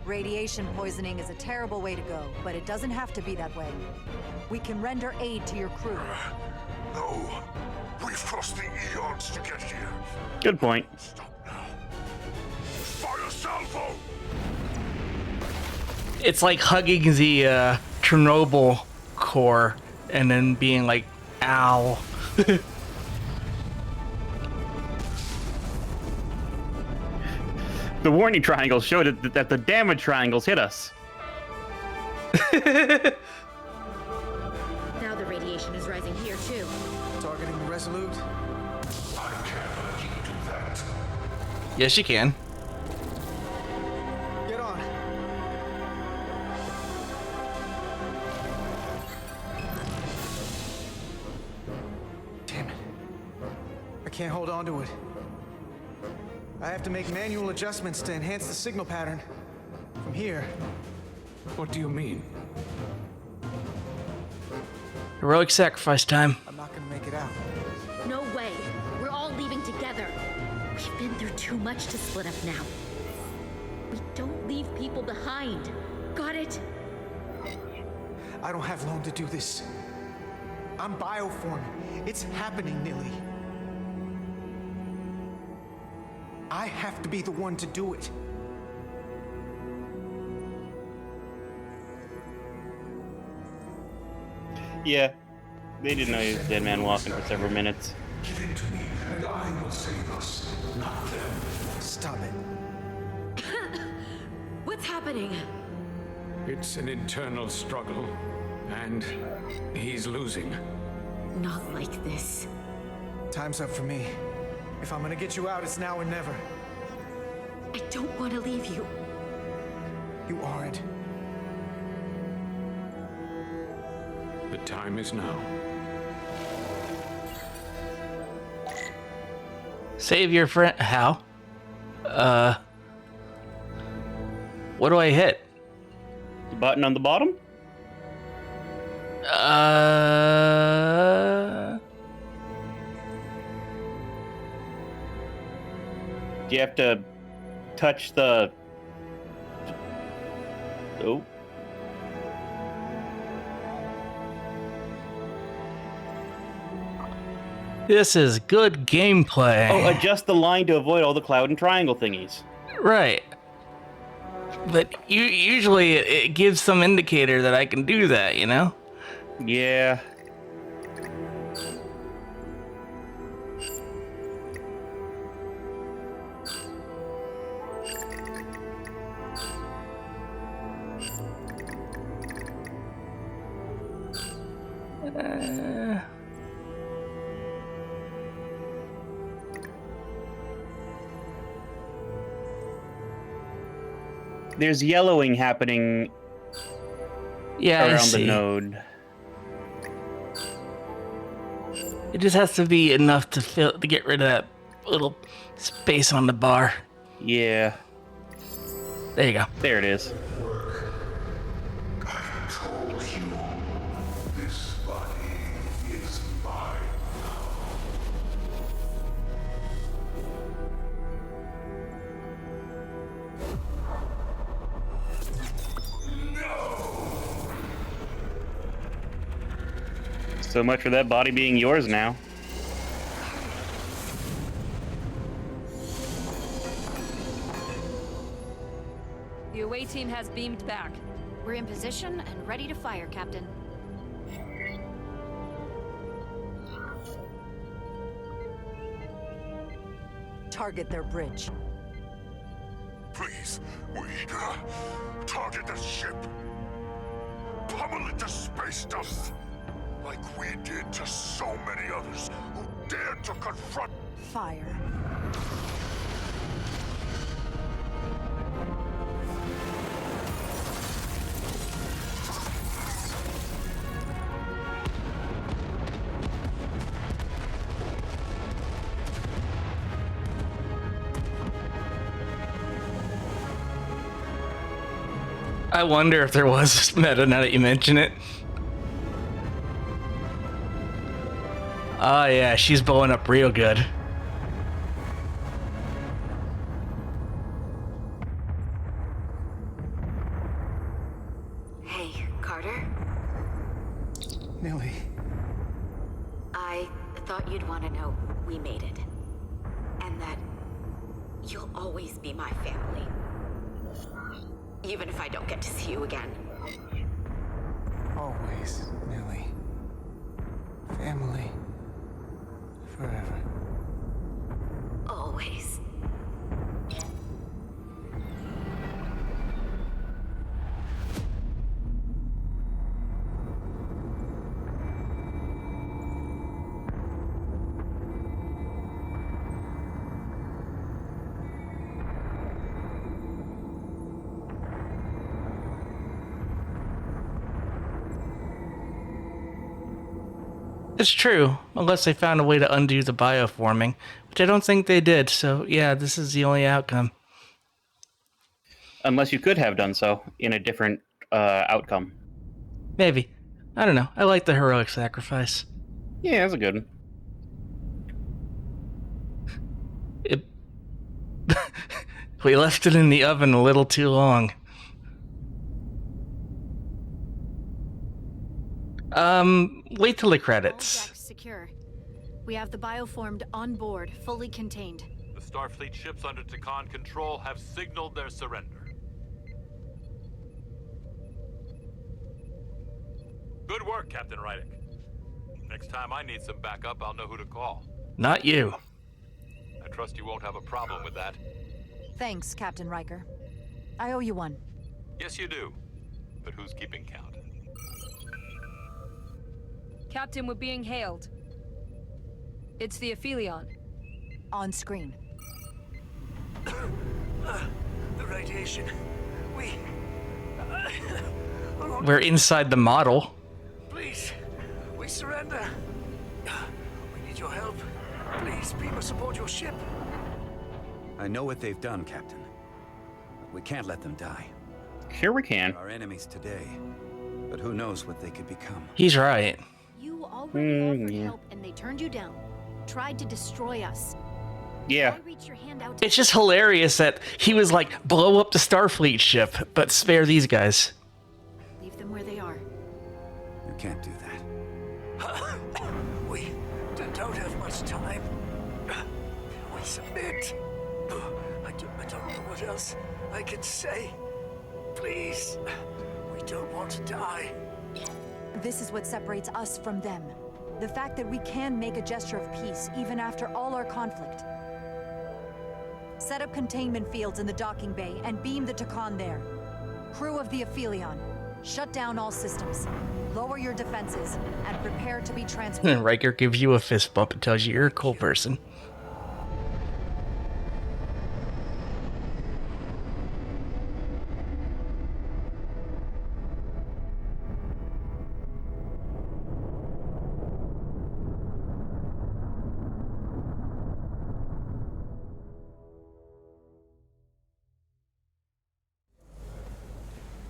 Radiation poisoning is a terrible way to go, but it doesn't have to be that way. We can render aid to your crew. No. We've crossed the eons to get here. Good point. Fire salvo! It's like hugging the Chernobyl core and then being like, ow. The warning triangles showed that the damage triangles hit us. Now the radiation is rising here too. Targeting the Resolute. I can't let you do that. Yes, you can. Get on. Damn it. I can't hold on to it. I have to make manual adjustments to enhance the signal pattern. From here. What do you mean? Heroic sacrifice time. I'm not gonna make it out. No way. We're all leaving together. We've been through too much to split up now. We don't leave people behind. Got it? I don't have long to do this. I'm bioforming. It's happening, Nilly. I have to be the one to do it. Yeah, they didn't know he was a dead man walking for several minutes. Give in to me, and I will save us, not them. Stop it. What's happening? It's an internal struggle, and he's losing. Not like this. Time's up for me. If I'm gonna get you out, it's now or never. I don't want to leave you. You aren't. The time is now. Save your friend. How? What do I hit? The button on the bottom? Do you have to touch the... Oh. This is good gameplay. Oh, adjust the line to avoid all the cloud and triangle thingies. Right. But usually it gives some indicator that I can do that, you know? Yeah. There's yellowing happening around the node. It just has to be enough to get rid of that little space on the bar. Yeah. There you go. There it is. I told you, this body is mine So much for that body being yours now. The away team has beamed back. We're in position and ready to fire, Captain. Target their bridge. Please, we target the ship. Pummel it to space dust. Like we did to so many others who dared to confront. Fire. I wonder if there was meta now that you mention it. Oh yeah, she's blowing up real good. Hey, Carter? Millie. I thought you'd want to know we made it. And that you'll always be my family. Even if I don't get to see you again. Always, Millie. Family. Forever. Always. It's true, unless they found a way to undo the bioforming, which I don't think they did, so yeah, this is the only outcome. Unless you could have done so in a different outcome. Maybe. I don't know. I like the heroic sacrifice. Yeah, that's a good one. We left it in the oven a little too long. Wait till the credits. All decks secure. We have the bioformed on board, fully contained. The Starfleet ships under Takan control have signaled their surrender. Good work, Captain Rydick. Next time I need some backup, I'll know who to call. Not you. I trust you won't have a problem with that. Thanks, Captain Riker. I owe you one. Yes, you do. But who's keeping count? Captain, we're being hailed. It's the Aphelion. On screen. The radiation. We're inside the model. Please, we surrender. We need your help. Please beam us aboard your ship. I know what they've done, Captain. But we can't let them die. Sure we can. Our enemies today, but who knows what they could become. He's right. You already offered help and they turned you down. Tried to destroy us. Yeah. Reach your hand out to It's just hilarious that he was like, blow up the Starfleet ship, but spare these guys. leave them where they are. You can't do that. We don't have much time. We submit. I don't know what else I can say. Please, we don't want to die. This is what separates us from them. The fact that we can make a gesture of peace even after all our conflict. Set up containment fields in the docking bay and beam the Takan there. Crew of the Aphelion, shut down all systems. Lower your defenses and prepare to be transferred. Riker gives you a fist bump and tells you you're a cool person.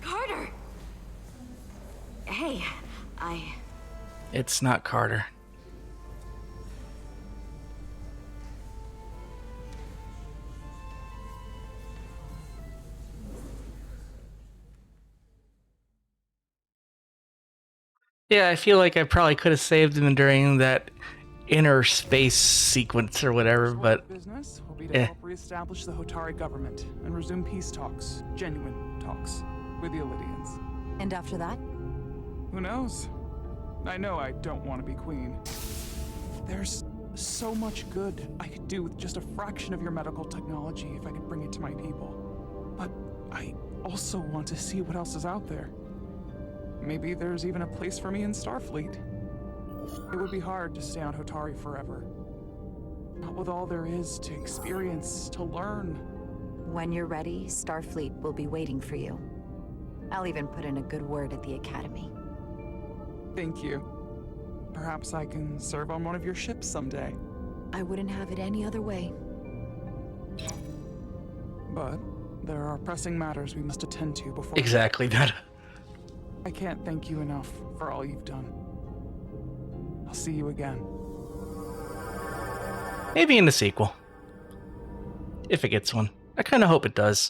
Carter! Hey, It's not Carter. Yeah, I feel like I probably could have saved him during that inner space sequence or whatever, but business will be to help reestablish the Hotari government and resume peace talks, genuine talks, with the Elydians. And after that? Who knows? I know I don't want to be queen. There's so much good I could do with just a fraction of your medical technology if I could bring it to my people. But I also want to see what else is out there. Maybe there's even a place for me in Starfleet. It would be hard to stay on Hotari forever. Not with all there is to experience, to learn. When you're ready, Starfleet will be waiting for you. I'll even put in a good word at the Academy. Thank you. Perhaps I can serve on one of your ships someday. I wouldn't have it any other way. But There are pressing matters we must attend to before... Exactly that. I can't thank you enough for all you've done. I'll see you again. Maybe in the sequel. If it gets one. I kind of hope it does.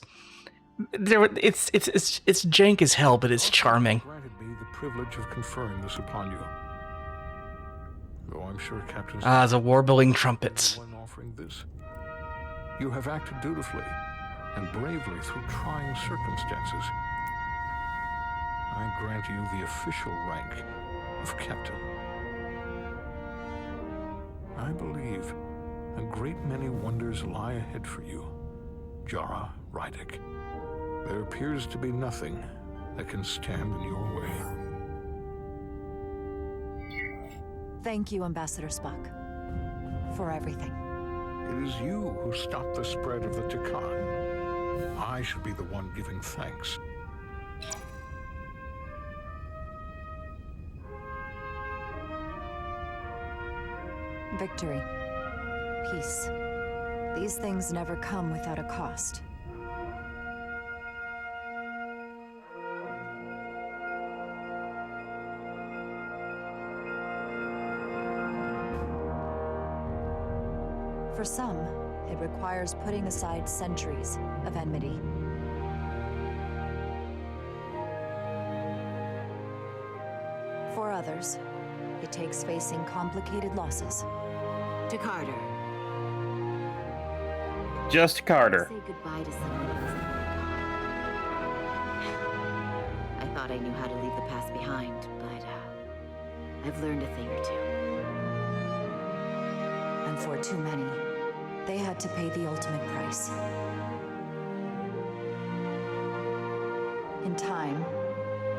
It's jank as hell, but it's charming. Granted me the privilege of conferring this upon you. Though I'm sure Captain... The warbling trumpets. ...one offering this. You have acted dutifully and bravely through trying circumstances. I grant you the official rank of Captain. I believe a great many wonders lie ahead for you, Jara Rydek. There appears to be nothing that can stand in your way. Thank you, Ambassador Spock, for everything. It is you who stopped the spread of the Tikan. I should be the one giving thanks. Victory. Peace. These things never come without a cost. For some, it requires putting aside centuries of enmity. For others, it takes facing complicated losses. To Carter. Just Carter. Say goodbye to someone who isn't I thought I knew how to leave the past behind, but I've learned a thing or two. And for too many, they had to pay the ultimate price. In time,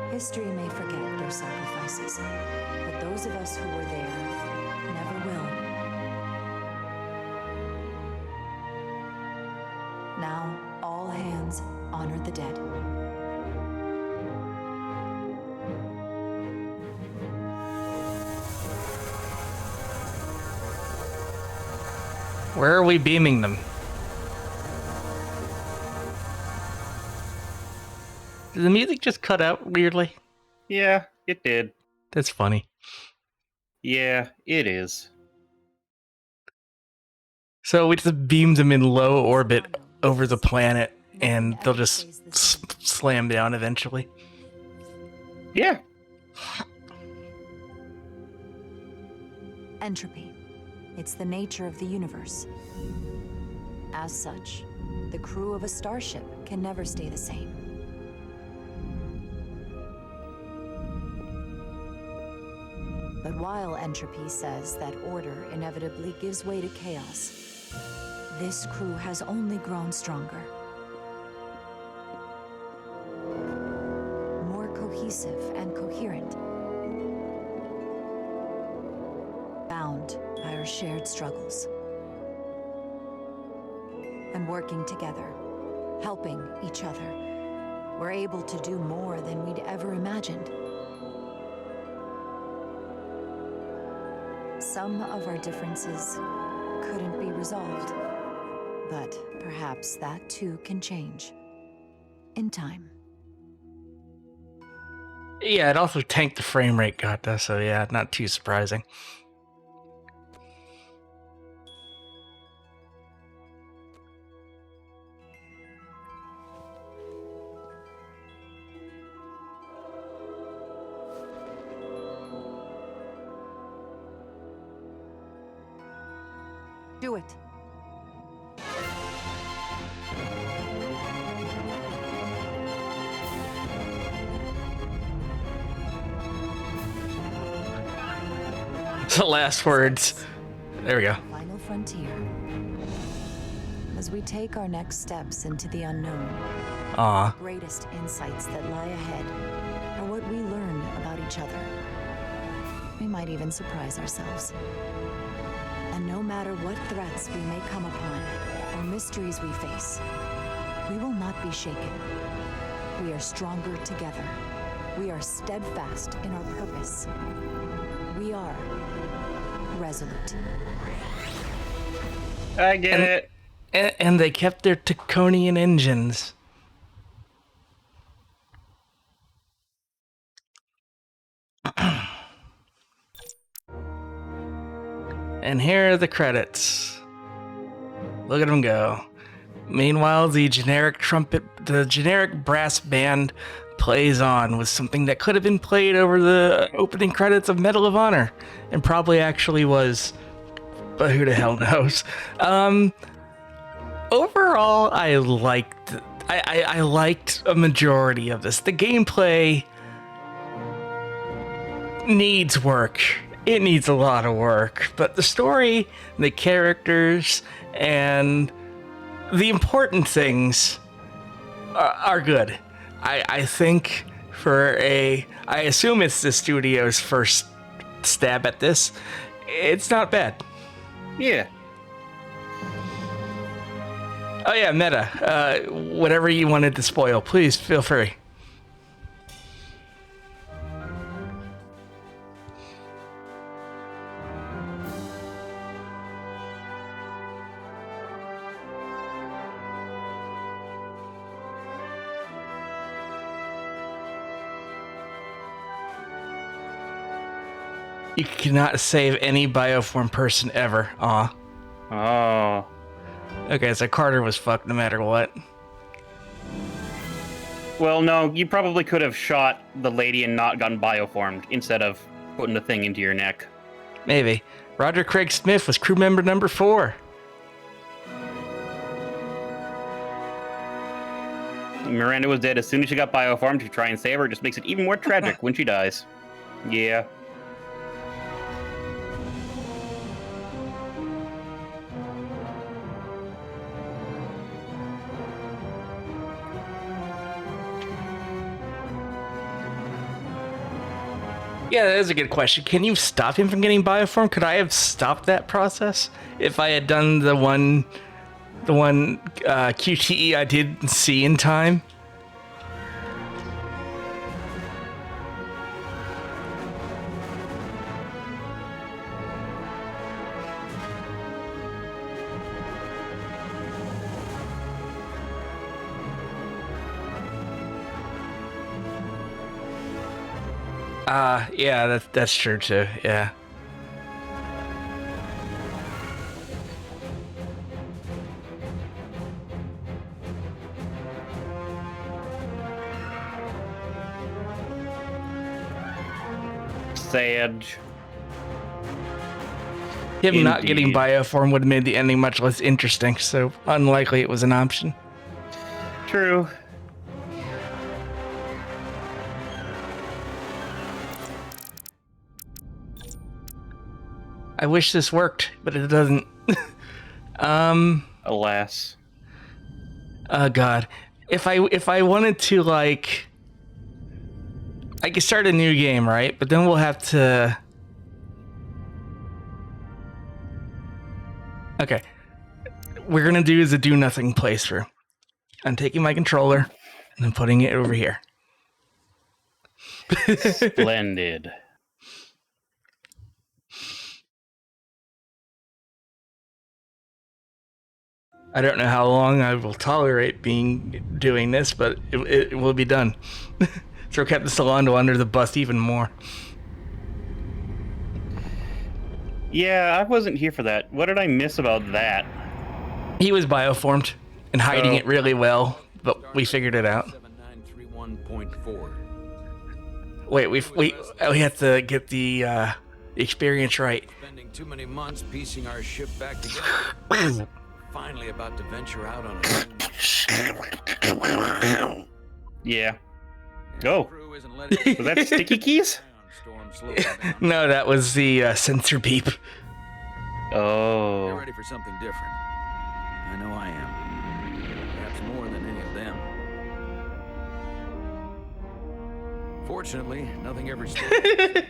history may forget their sacrifices, but those of us who were there never will. Now, all hands honor the dead. Where are we beaming them? Did the music just cut out weirdly? Yeah, it did. That's funny. Yeah, it is. So we just beamed them in low orbit over the planet, and they'll just slam down eventually. Yeah. Entropy. It's the nature of the universe. As such, the crew of a starship can never stay the same. But while entropy says that order inevitably gives way to chaos, this crew has only grown stronger. More cohesive and coherent. Bound by our shared struggles. And working together, helping each other, we're able to do more than we'd ever imagined. Some of our differences couldn't be resolved, but perhaps that too can change. In time. Yeah, it also tanked the frame rate, got that, so yeah, not too surprising. Do it. The last words. There we go. Final frontier. As we take our next steps into the unknown, Aw. the greatest insights that lie ahead are what we learn about each other. We might even surprise ourselves. And no matter what threats we may come upon, or mysteries we face, we will not be shaken. We are stronger together. We are steadfast in our purpose. We are resolute. I get it. And they kept their Taconian engines. And here are the credits. Look at them go. Meanwhile, the generic brass band plays on with something that could have been played over the opening credits of Medal of Honor, and probably actually was, but who the hell knows. Overall, I liked a majority of this. The gameplay needs work. It needs a lot of work, but the story, the characters, and the important things are good. I think I assume it's the studio's first stab at this. It's not bad. Yeah. Oh yeah, Meta. Whatever you wanted to spoil, please feel free. You cannot save any bioform person ever. Aw. Oh. Okay, so Carter was fucked no matter what. Well, no, you probably could have shot the lady and not gotten bioformed instead of putting the thing into your neck. Maybe. Roger Craig Smith was crew member number 4. Miranda was dead as soon as she got bioformed. To try and save her, it just makes it even more tragic when she dies. Yeah. Yeah, that is a good question. Can you stop him from getting bioform? Could I have stopped that process if I had done the one QTE I didn't see in time? Yeah, that's true too, yeah. Sage. Him not getting bioform would have made the ending much less interesting, so unlikely it was an option. True. I wish this worked, but it doesn't. Alas. Oh god. If I wanted to, like, I could start a new game, right? But then we'll have to... Okay. We're gonna do is a do nothing playthrough. I'm taking my controller and I'm putting it over here. Splendid. I don't know how long I will tolerate doing this, but it will be done. Throw Captain Solando under the bus even more. Yeah, I wasn't here for that. What did I miss about that? He was bioformed and hiding it really well, but we figured it out. 7931.4. Wait, we have to get the experience right. Spending too many months piecing our ship back together. Finally about to venture out on a... Yeah. Go. Was that sticky keys? No, that was the sensor beep. Oh. They're ready for something different. I know I am. Perhaps more than any of them. Fortunately, nothing ever stays.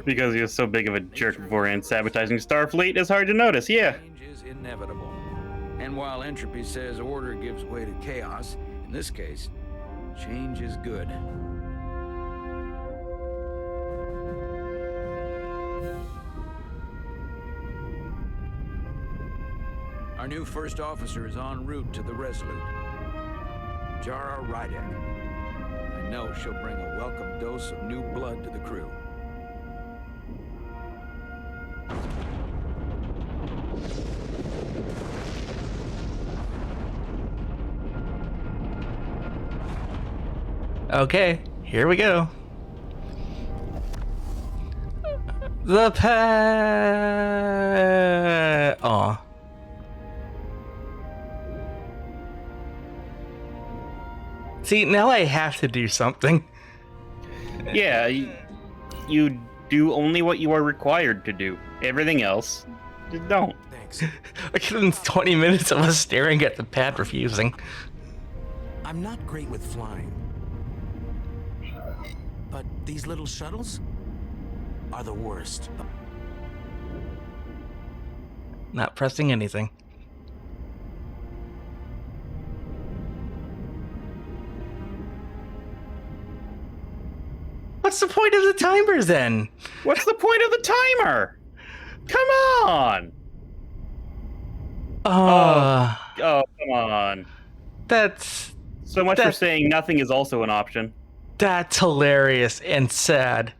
Because he was so big of a jerk before and sabotaging Starfleet is hard to notice, yeah. Change is inevitable. And while entropy says order gives way to chaos, in this case, change is good. Our new first officer is en route to the Resolute. Jara Rydek. I know she'll bring a welcome dose of new blood to the crew. Okay, here we go. The pet. Aw. See, now I have to do something. Yeah, you do only what you are required to do. Everything else, just don't. Thanks. Like in 20 minutes of us staring at the pad refusing. I'm not great with flying. But these little shuttles are the worst. Not pressing anything. What's the point of the timer then? What's the point of the timer? Come on! Oh, come on. That's... So much for saying nothing is also an option. That's hilarious and sad.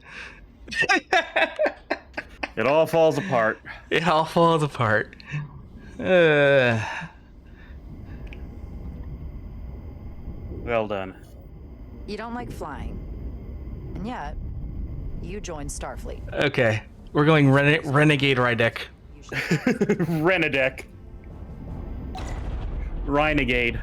It all falls apart. It all falls apart. Well done. You don't like flying. And yet, you joined Starfleet. Okay, we're going Renegade Rydek. Renedek. Renegade.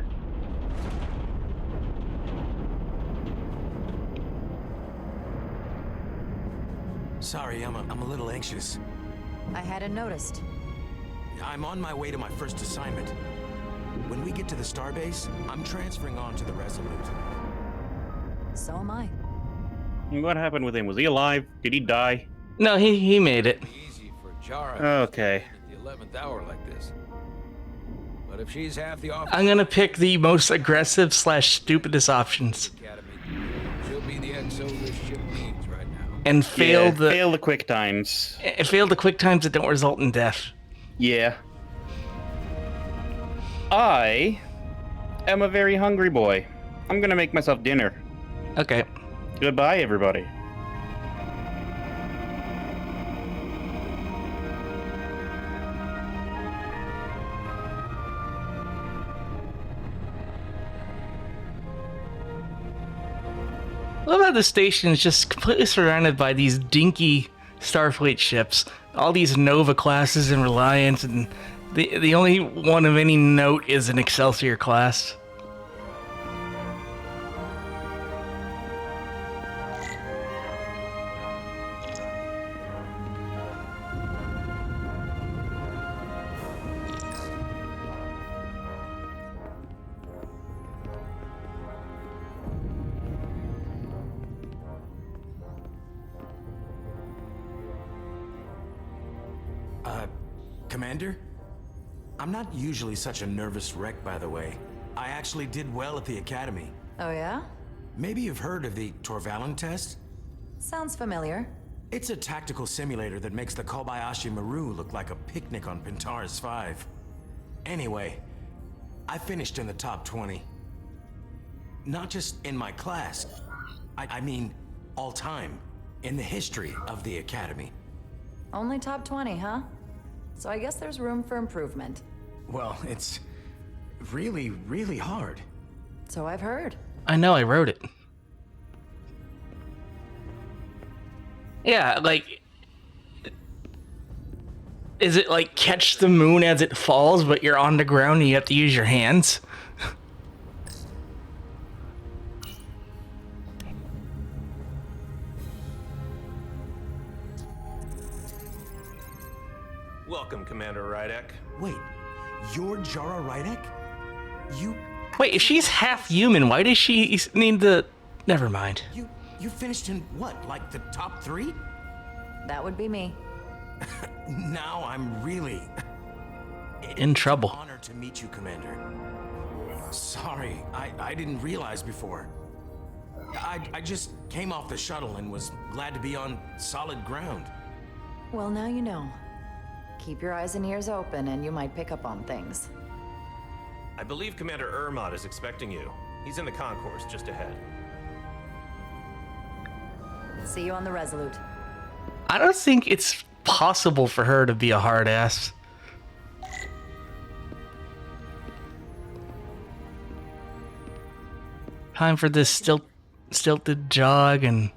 Sorry, I'm a little anxious. I hadn't noticed. I'm on my way to my first assignment. When we get to the starbase, I'm transferring on to the Resolute. So am I. What happened with him? Was he alive? Did he die? No, he made it. Easy for Jara. Okay. At the 11th hour like this. But if she's half the I'm gonna pick the most aggressive / stupidest options. she'll be the XO this ship needs right now. And fail the quick times. Fail the quick times that don't result in death. Yeah. I am a very hungry boy. I'm gonna make myself dinner. Okay. Goodbye, everybody. I love how the station is just completely surrounded by these dinky Starfleet ships. All these Nova classes and Reliance, and the only one of any note is an Excelsior class. Commander? I'm not usually such a nervous wreck, by the way. I actually did well at the Academy. Oh, yeah? Maybe you've heard of the Torvalin test? Sounds familiar. It's a tactical simulator that makes the Kobayashi Maru look like a picnic on Pintaris 5. Anyway, I finished in the top 20. Not just in my class. I mean, all time. In the history of the Academy. Only top 20, huh? So I guess there's room for improvement. Well, it's really, really hard. So I've heard. I know, I wrote it. Yeah, like... Is it like catch the moon as it falls, but you're on the ground and you have to use your hands? Welcome, Commander Rydek. Wait, you're Jara Rydek? You... Wait, if she's half human, why does she need the... Never mind. You finished in what, like the top 3? That would be me. Now I'm really... in trouble. It's an honor to meet you, Commander. Sorry, I didn't realize before. I just came off the shuttle and was glad to be on solid ground. Well, now you know. Keep your eyes and ears open and you might pick up on things. I believe Commander Ermot is expecting you. He's in the concourse just ahead. See you on the Resolute. I don't think it's possible for her to be a hard ass. Time for this stilted jog and...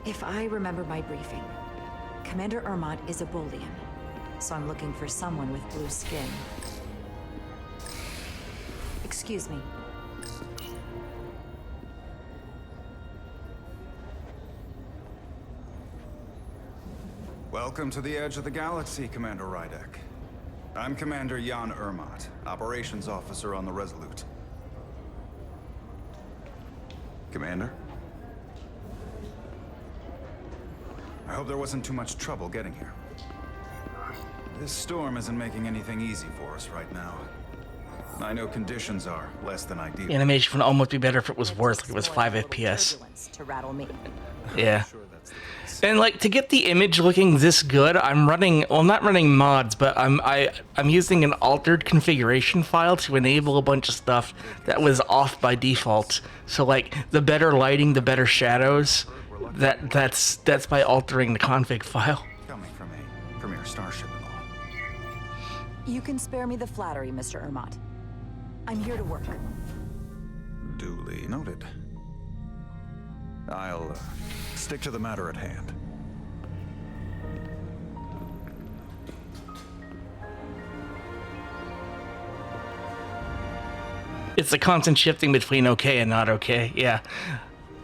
If I remember my briefing, Commander Ermont is a Bolian, so I'm looking for someone with blue skin. Excuse me. Welcome to the edge of the galaxy, Commander Rydek. I'm Commander Jan Ermont, Operations Officer on the Resolute. Commander? I hope there wasn't too much trouble getting here. This storm isn't making anything easy for us right now. I know conditions are less than ideal. The animation would almost be better if it was worse, like it was 5 FPS. To rattle me. Yeah. And like to get the image looking this good, I'm running, well, I'm not running mods, but I'm using an altered configuration file to enable a bunch of stuff that was off by default. So like the better lighting, the better shadows, that's by altering the config file. Coming from a premier starship and all. You can spare me the flattery, Mr. Ermont. I'm here to work. Duly noted. I'll stick to the matter at hand. It's a constant shifting between okay and not okay, yeah.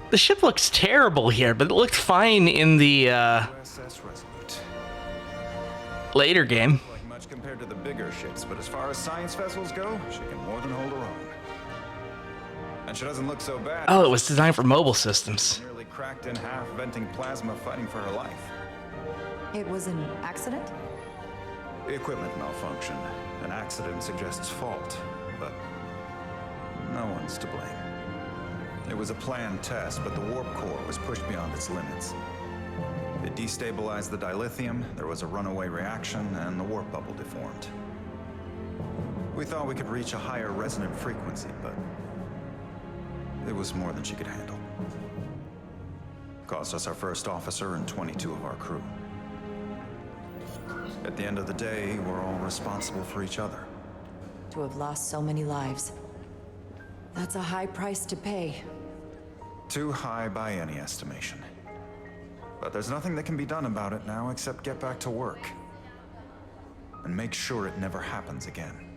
The ship looks terrible here, but it looked fine in the later game. Like much compared to the bigger ships, but as far as science vessels go, she can more than hold her own. And she doesn't look so bad. Oh, it was designed for mobile systems. Nearly cracked in half, venting plasma, fighting for her life. It was an accident? The equipment malfunction. An accident suggests fault, but no one's to blame. It was a planned test, but the warp core was pushed beyond its limits. It destabilized the dilithium, there was a runaway reaction, and the warp bubble deformed. We thought we could reach a higher resonant frequency, but it was more than she could handle. Cost us our first officer and 22 of our crew. At the end of the day, we're all responsible for each other. To have lost so many lives. That's a high price to pay. Too high by any estimation. But there's nothing that can be done about it now except get back to work. And make sure it never happens again.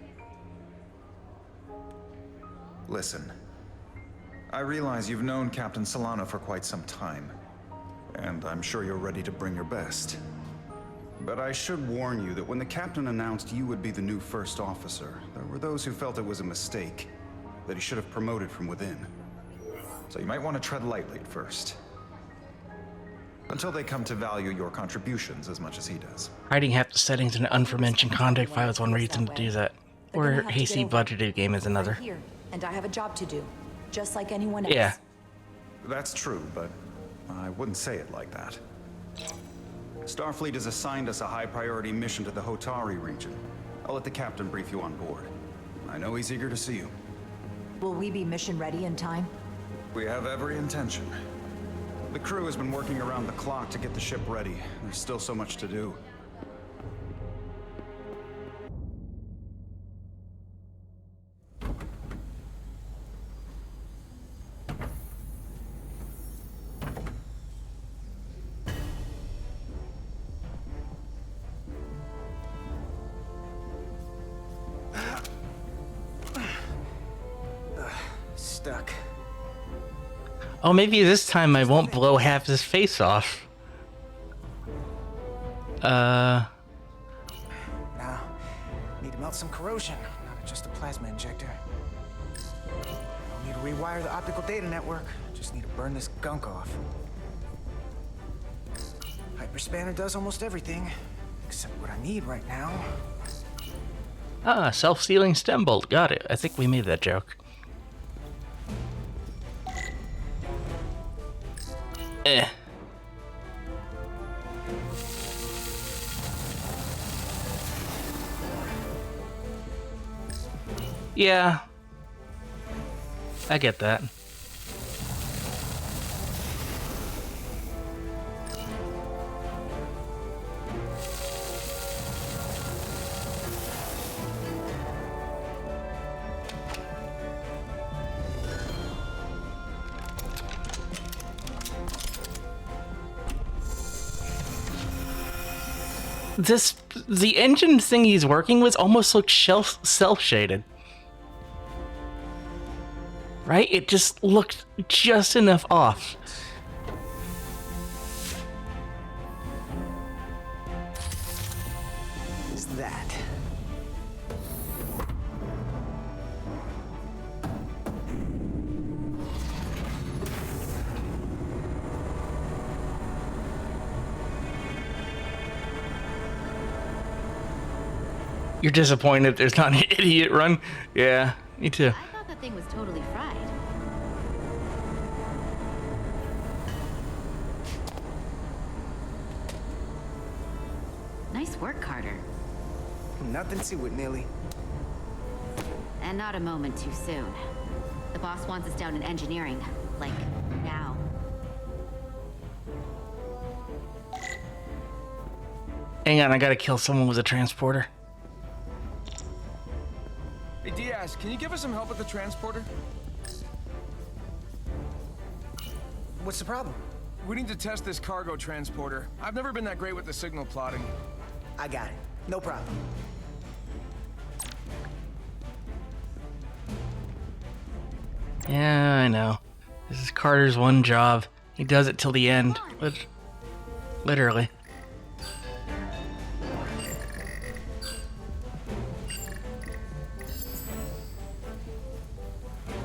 Listen. I realize you've known Captain Solano for quite some time, and I'm sure you're ready to bring your best. But I should warn you that when the captain announced you would be the new first officer, there were those who felt it was a mistake, that he should have promoted from within. So you might want to tread lightly at first. Until they come to value your contributions as much as he does. Hiding half the settings in an unmentioned config file is one reason to do that. Or hasty budgeted game is another. Here, and I have a job to do. Just like anyone else. Yeah. That's true, but I wouldn't say it like that. Starfleet has assigned us a high-priority mission to the Hotari region. I'll let the captain brief you on board. I know he's eager to see you. Will we be mission ready in time? We have every intention. The crew has been working around the clock to get the ship ready. There's still so much to do. Stuck. Oh, maybe this time I won't blow half his face off. Now, need to melt some corrosion, not just a plasma injector. Don't need to rewire the optical data network, just need to burn this gunk off. Hyperspanner does almost everything, except what I need right now. Ah, self-sealing stem bolt. Got it. I think we made that joke. Yeah. I get that. the engine thing he's working with almost looks self-shaded. Right? It just looked just enough off. Is that? You're disappointed there's not an idiot run? Yeah, me too. I thought that thing was totally fried. Nice work, Carter. Nothing to it, Neely. And not a moment too soon. The boss wants us down in engineering. Like, now. Hang on, I gotta kill someone with a transporter. Hey, Diaz, can you give us some help with the transporter? What's the problem? We need to test this cargo transporter. I've never been that great with the signal plotting. I got it. No problem. Yeah, I know. This is Carter's one job. He does it till the end. Literally.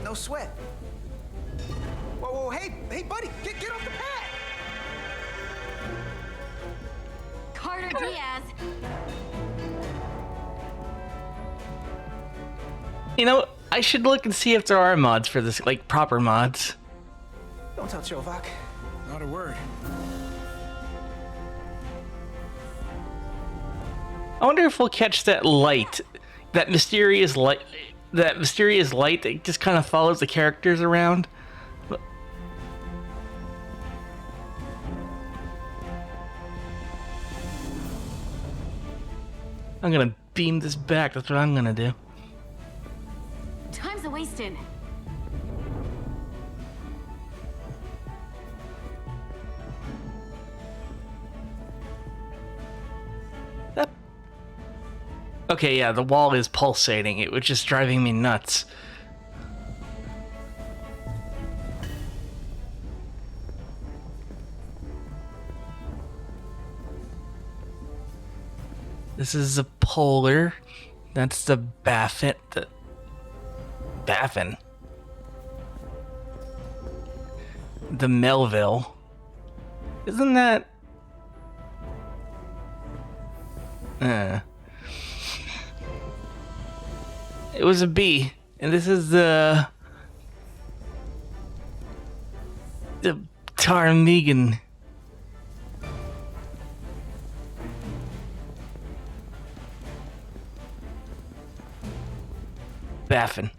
No sweat. Whoa, hey, buddy, get off the pad! Carter Diaz! You know, I should look and see if there are mods for this, like proper mods. Don't tell Chovak. Not a word. I wonder if we'll catch that light, that mysterious light that just kind of follows the characters around. I'm gonna beam this back. That's what I'm gonna do. Time's a-wasting. Okay, yeah, the wall is pulsating. It was just driving me nuts. This is the Polar. That's the Baffin. Baffin. The Melville. Isn't that... It was a B, and this is the Ptarmigan. Baffin.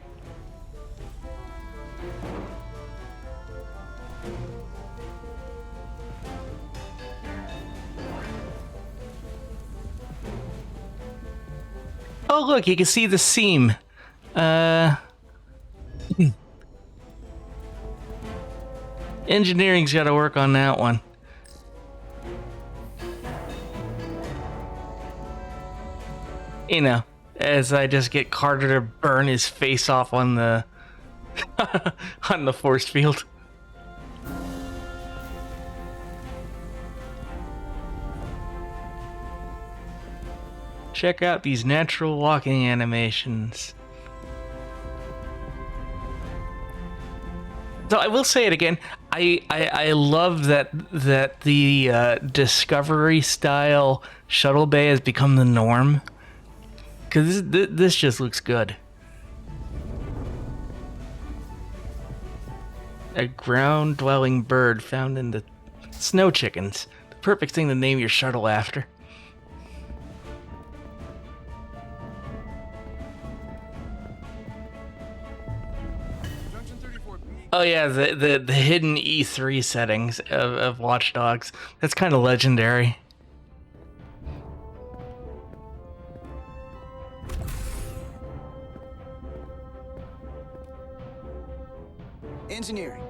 Oh look, you can see the seam. Engineering's got to work on that one. You know, as I just get Carter to burn his face off on the on the force field. Check out these natural walking animations. So I will say it again. I love that the Discovery style shuttle bay has become the norm. Because this just looks good. A ground-dwelling bird found in the snow chickens. The perfect thing to name your shuttle after. Oh yeah, the hidden E3 settings of Watch Dogs. That's kind of legendary. Engineering.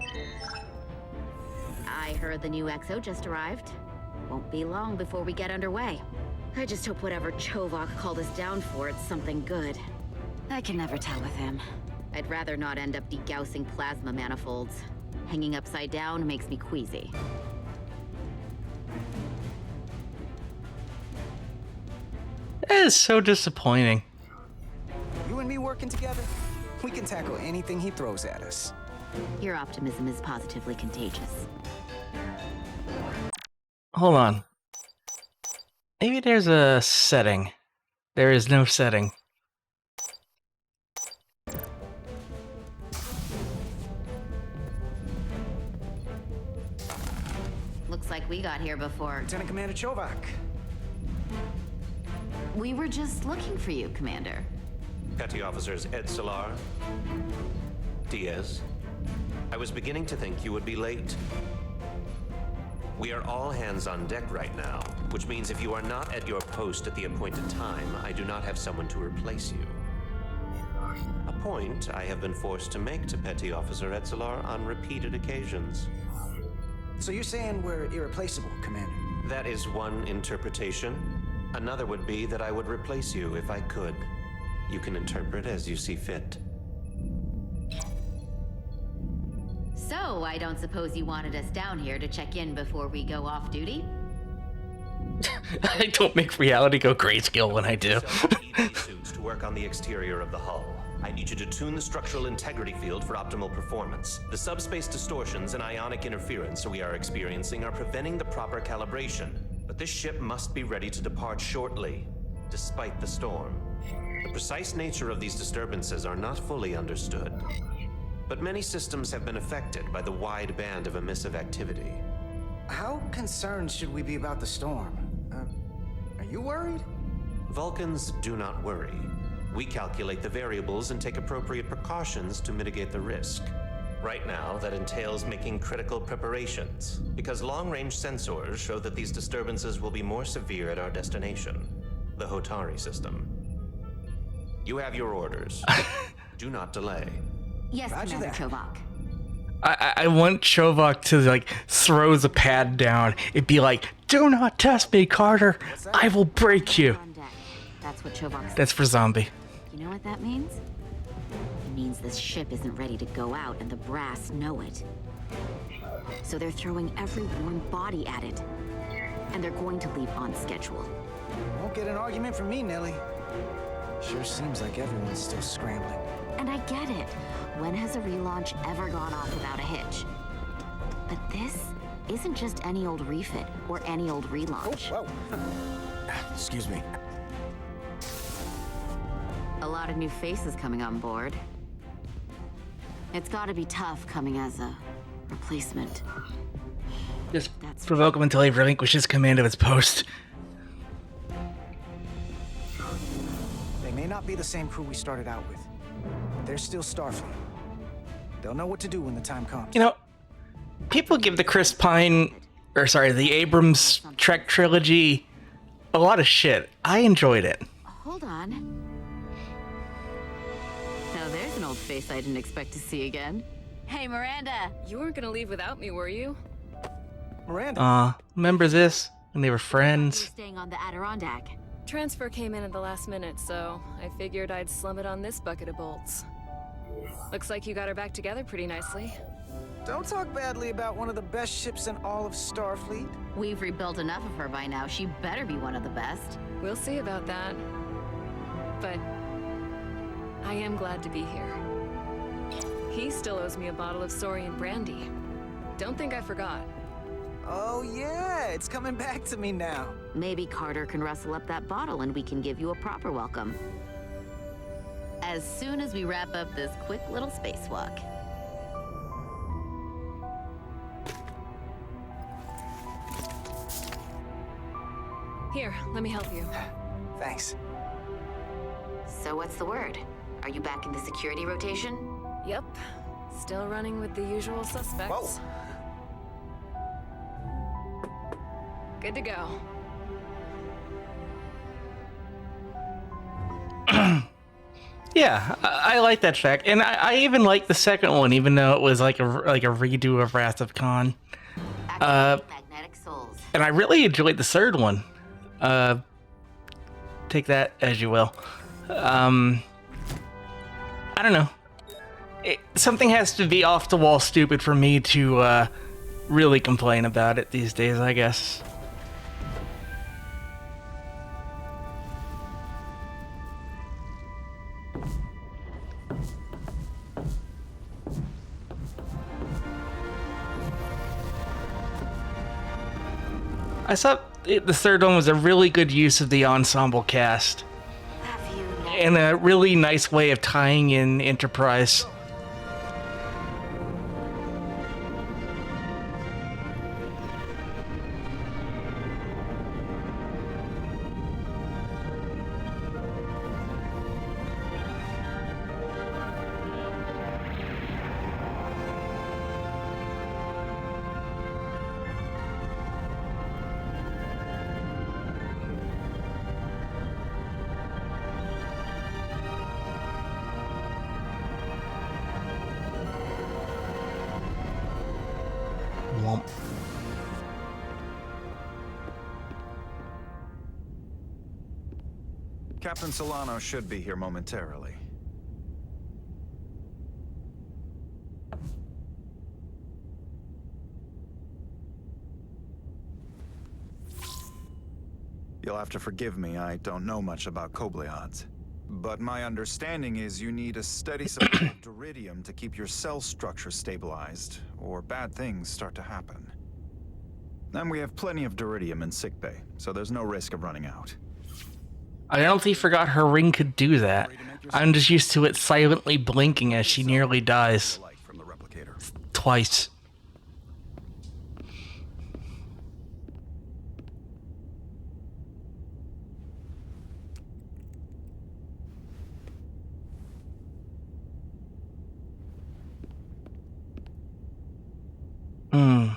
I heard the new XO just arrived. Won't be long before we get underway. I just hope whatever Chovok called us down for, it's something good. I can never tell with him. I'd rather not end up degaussing plasma manifolds. Hanging upside down makes me queasy. That is so disappointing. You and me working together, we can tackle anything he throws at us. Your optimism is positively contagious. Hold on. Maybe there's a setting. There is no setting. Looks like we got here before. Lieutenant Commander Chovok. We were just looking for you, Commander. Petty Officers Edsalar, Diaz. I was beginning to think you would be late. We are all hands on deck right now, which means if you are not at your post at the appointed time, I do not have someone to replace you. A point I have been forced to make to Petty Officer Edsalar on repeated occasions. So you're saying we're irreplaceable, Commander? That is one interpretation. Another would be that I would replace you if I could. You can interpret as you see fit. So, I don't suppose you wanted us down here to check in before we go off duty? I don't make reality go grayscale when I do. Suits to work on the exterior of the hull. I need you to tune the structural integrity field for optimal performance. The subspace distortions and ionic interference we are experiencing are preventing the proper calibration. But this ship must be ready to depart shortly, despite the storm. The precise nature of these disturbances are not fully understood. But many systems have been affected by the wide band of emissive activity. How concerned should we be about the storm? Are you worried? Vulcans do not worry. We calculate the variables and take appropriate precautions to mitigate the risk. Right now, that entails making critical preparations, because long-range sensors show that these disturbances will be more severe at our destination, the Hotari system. You have your orders. Do not delay. Yes, Commander Chovok. I want Chovok to like throw the pad down. It'd be like, "Do not test me, Carter. I will break you." That's what Chovok said. That's for zombie. You know what that means? It means this ship isn't ready to go out, and the brass know it. So they're throwing every warm body at it, and they're going to leave on schedule. Won't get an argument from me, Nelly. Sure seems like everyone's still scrambling. And I get it. When has a relaunch ever gone off without a hitch? But this isn't just any old refit or any old relaunch. Oh, whoa. Excuse me. A lot of new faces coming on board. It's gotta be tough coming as a replacement. Just provoke him until he relinquishes command of his post. They may not be the same crew we started out with. They're still Starfleet. They'll know what to do when the time comes. You know, people give the the Abrams Trek trilogy a lot of shit. I enjoyed it. Hold on. Now there's an old face I didn't expect to see again. Hey, Miranda. You weren't gonna leave without me, were you? Miranda. Remember this? When they were friends? Staying on the Adirondack. Transfer came in at the last minute, so I figured I'd slum it on this bucket of bolts. Looks like you got her back together pretty nicely. Don't talk badly about one of the best ships in all of Starfleet. We've rebuilt enough of her by now. She better be one of the best. We'll see about that. But I am glad to be here. He still owes me a bottle of Saurian brandy. Don't think I forgot. Oh yeah, it's coming back to me now. Maybe Carter can rustle up that bottle and we can give you a proper welcome. As soon as we wrap up this quick little spacewalk. Here, let me help you. Thanks. So what's the word? Are you back in the security rotation? Yep. Still running with the usual suspects. Whoa. Good to go. Yeah, I like that track, and I even like the second one, even though it was like a redo of Wrath of Khan. Magnetic souls. And I really enjoyed the third one. take that as you will. I don't know. Something has to be off the wall stupid for me to really complain about it these days, I guess. I thought the third one was a really good use of the ensemble cast. And a really nice way of tying in Enterprise. Womp. Captain Solano should be here momentarily. You'll have to forgive me, I don't know much about Kobleods. But my understanding is you need a steady supply of duridium to keep your cell structure stabilized, or bad things start to happen. And we have plenty of duridium in sickbay, so there's no risk of running out. I don't think forgot her ring could do that. I'm just used to it silently blinking as she nearly dies. Twice.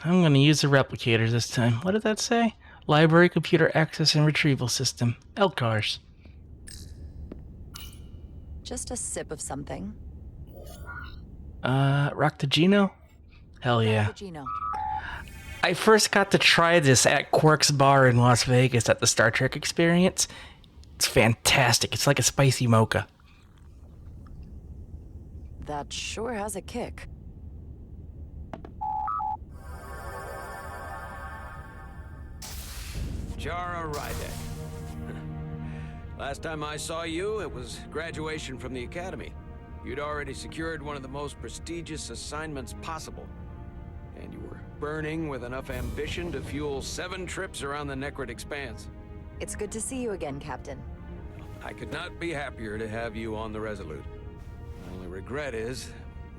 I'm gonna use the replicator this time. What did that say? Library Computer Access and Retrieval System. LCARS. Just a sip of something. Roctagino? Hell yeah. Cappuccino. I first got to try this at Quark's Bar in Las Vegas at the Star Trek Experience. It's fantastic. It's like a spicy mocha. That sure has a kick. Jara Rydek. Last time I saw you, it was graduation from the Academy. You'd already secured one of the most prestigious assignments possible. And you were burning with enough ambition to fuel 7 trips around the Necrid Expanse. It's good to see you again, Captain. I could not be happier to have you on the Resolute. My only regret is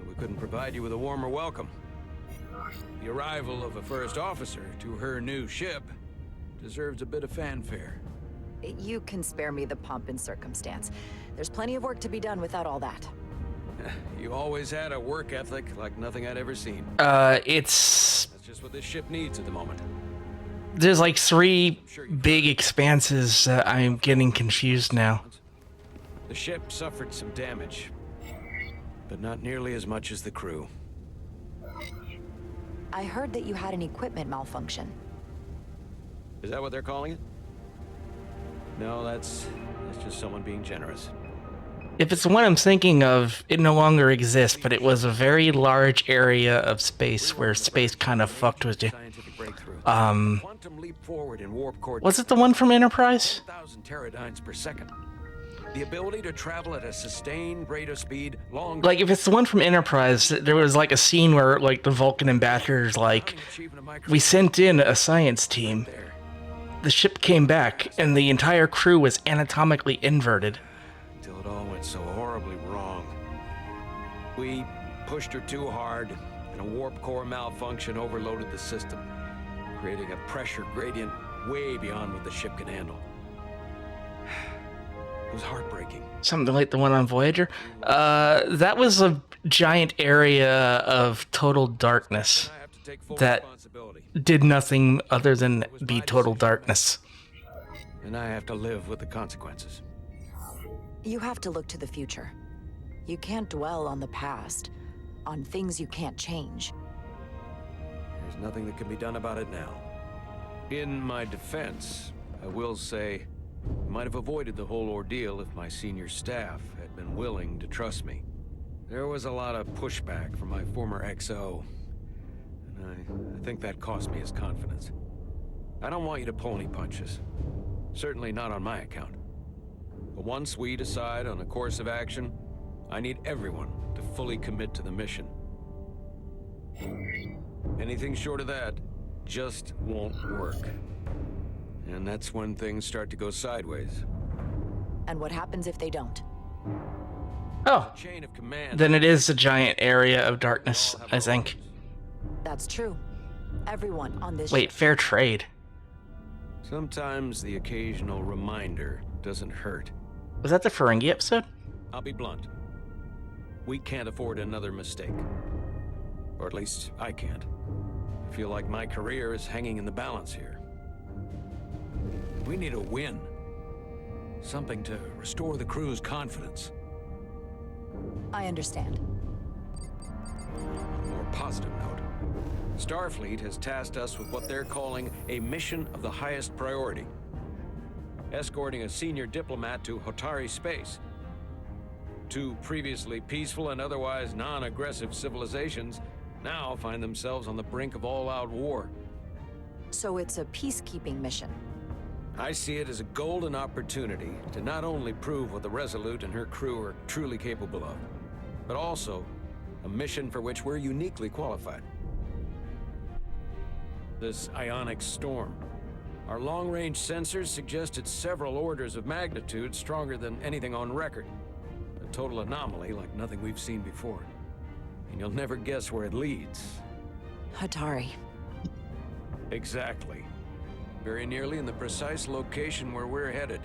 that we couldn't provide you with a warmer welcome. The arrival of a first officer to her new ship deserves a bit of fanfare. You can spare me the pomp and circumstance. There's plenty of work to be done without all that. You always had a work ethic like nothing I'd ever seen. It's... That's just what this ship needs at the moment. There's like 3 big expanses. I'm getting confused now. The ship suffered some damage, but not nearly as much as the crew. I heard that you had an equipment malfunction. Is that what they're calling it? No, that's just someone being generous. If it's the one I'm thinking of, it no longer exists, but it was a very large area of space where space kind of fucked with you. Was it the one from Enterprise? 1,000 teradynes per second. The ability to travel at a sustained rate of speed long. Like, if it's the one from Enterprise, there was like a scene where like the Vulcan ambassador's like, we sent in a science team. The ship came back, and the entire crew was anatomically inverted. Until it all went so horribly wrong. We pushed her too hard, and a warp core malfunction overloaded the system, creating a pressure gradient way beyond what the ship can handle. It was heartbreaking. Something like the one on Voyager. That was a giant area of total darkness that did nothing other than be total darkness. And I have to live with the consequences. You have to look to the future. You can't dwell on the past, on things you can't change. There's nothing that can be done about it now. In my defense, I will say I might have avoided the whole ordeal if my senior staff had been willing to trust me. There was a lot of pushback from my former XO, and I think that cost me his confidence. I don't want you to pull any punches. Certainly not on my account. But once we decide on a course of action, I need everyone to fully commit to the mission. Anything short of that just won't work. And that's when things start to go sideways. And what happens if they don't? Oh, then it is a giant area of darkness, I think. That's true. Everyone on this Wait, fair trade. Sometimes the occasional reminder doesn't hurt. Was that the Ferengi episode? I'll be blunt. We can't afford another mistake. Or at least, I can't. I feel like my career is hanging in the balance here. We need a win. Something to restore the crew's confidence. I understand. On a more positive note, Starfleet has tasked us with what they're calling a mission of the highest priority. Escorting a senior diplomat to Hotari space. Two previously peaceful and otherwise non-aggressive civilizations now find themselves on the brink of all-out war. So it's a peacekeeping mission. I see it as a golden opportunity to not only prove what the Resolute and her crew are truly capable of, but also a mission for which we're uniquely qualified. This ionic storm. Our long-range sensors suggest it's several orders of magnitude stronger than anything on record. A total anomaly like nothing we've seen before. And you'll never guess where it leads. Hatari. Exactly. Very nearly in the precise location where we're headed.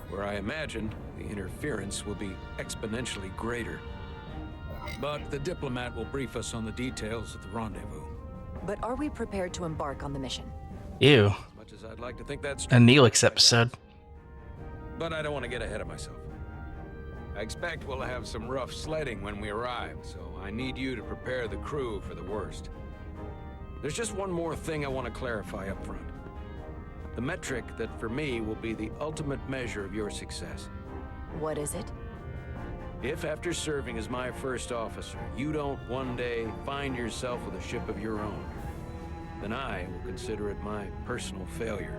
Where I imagine the interference will be exponentially greater. But the diplomat will brief us on the details at the rendezvous. But are we prepared to embark on the mission? Ew. As much as I'd like to think that's A true. Neelix episode. But I don't want to get ahead of myself. I expect we'll have some rough sledding when we arrive, so I need you to prepare the crew for the worst. There's just one more thing I want to clarify up front. The metric that for me will be the ultimate measure of your success. What is it? If after serving as my first officer, you don't one day find yourself with a ship of your own, then I will consider it my personal failure.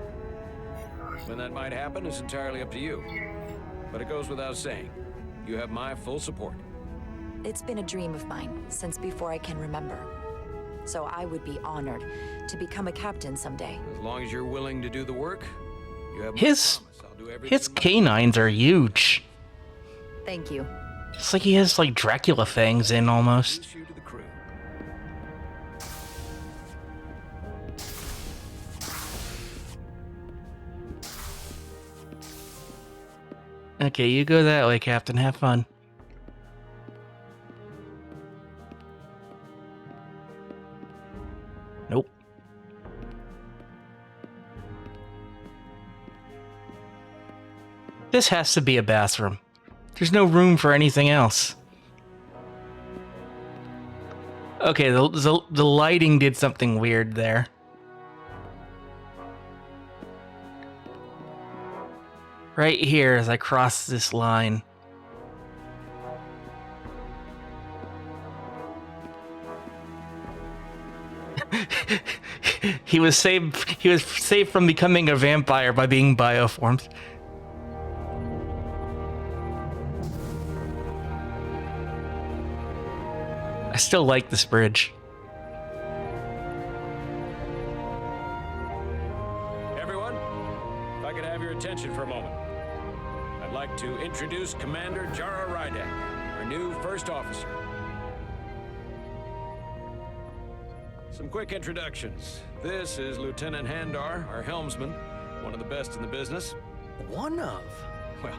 When that might happen is entirely up to you. But it goes without saying, you have my full support. It's been a dream of mine since before I can remember. So I would be honored to become a captain someday. As long as you're willing to do the work, you have my His promise. I'll do everything his canines are huge. Thank you. It's like he has like Dracula fangs in almost. you to the crew. Okay, you go that way, Captain. Have fun. Nope. This has to be a bathroom. There's no room for anything else. Okay, the lighting did something weird there. Right here as I cross this line. He was saved from becoming a vampire by being bioformed. I still like this bridge. Everyone, if I could have your attention for a moment. I'd like to introduce Commander Jara Rydek, our new first officer. Some quick introductions. This is Lieutenant Handar, our helmsman, one of the best in the business. One of? Well,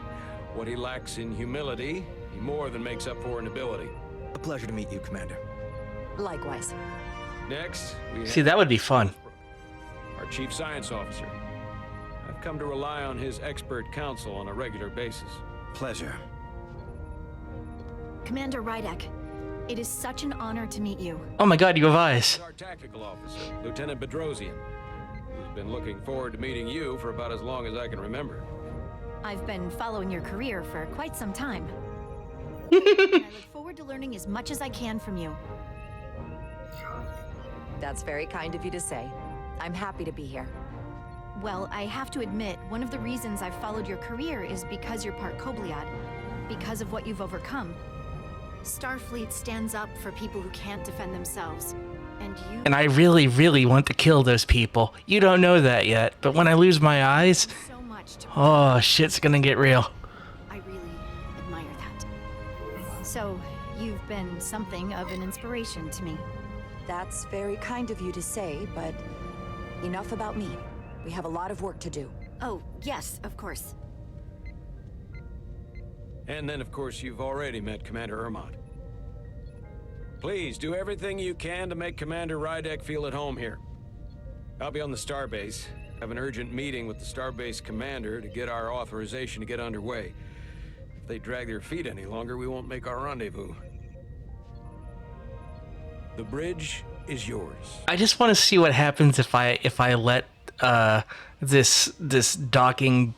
what he lacks in humility, he more than makes up for in ability. A pleasure to meet you, Commander. Likewise. Next, we See, that would be fun. our Chief Science Officer. I've come to rely on his expert counsel on a regular basis. Pleasure. Commander Rydek, it is such an honor to meet you. Oh my god, you have eyes. Our tactical officer, Lieutenant Bedrosian, who's been looking forward to meeting you for about as long as I can remember. I've been following your career for quite some time. And I look forward to learning as much as I can from you. That's very kind of you to say. I'm happy to be here. Well, I have to admit, one of the reasons I've followed your career is because you're part Kobliad. Because of what you've overcome. Starfleet stands up for people who can't defend themselves. And I really, really want to kill those people. You don't know that yet, but when I lose my eyes, oh, shit's gonna get real. I really admire that. So, you've been something of an inspiration to me. That's very kind of you to say, but enough about me. We have a lot of work to do. Oh, yes, of course. And then, of course, you've already met Commander Ermont. Please, do everything you can to make Commander Rydek feel at home here. I'll be on the starbase. Have an urgent meeting with the starbase commander to get our authorization to get underway. If they drag their feet any longer, we won't make our rendezvous. The bridge is yours. I just want to see what happens if I let this docking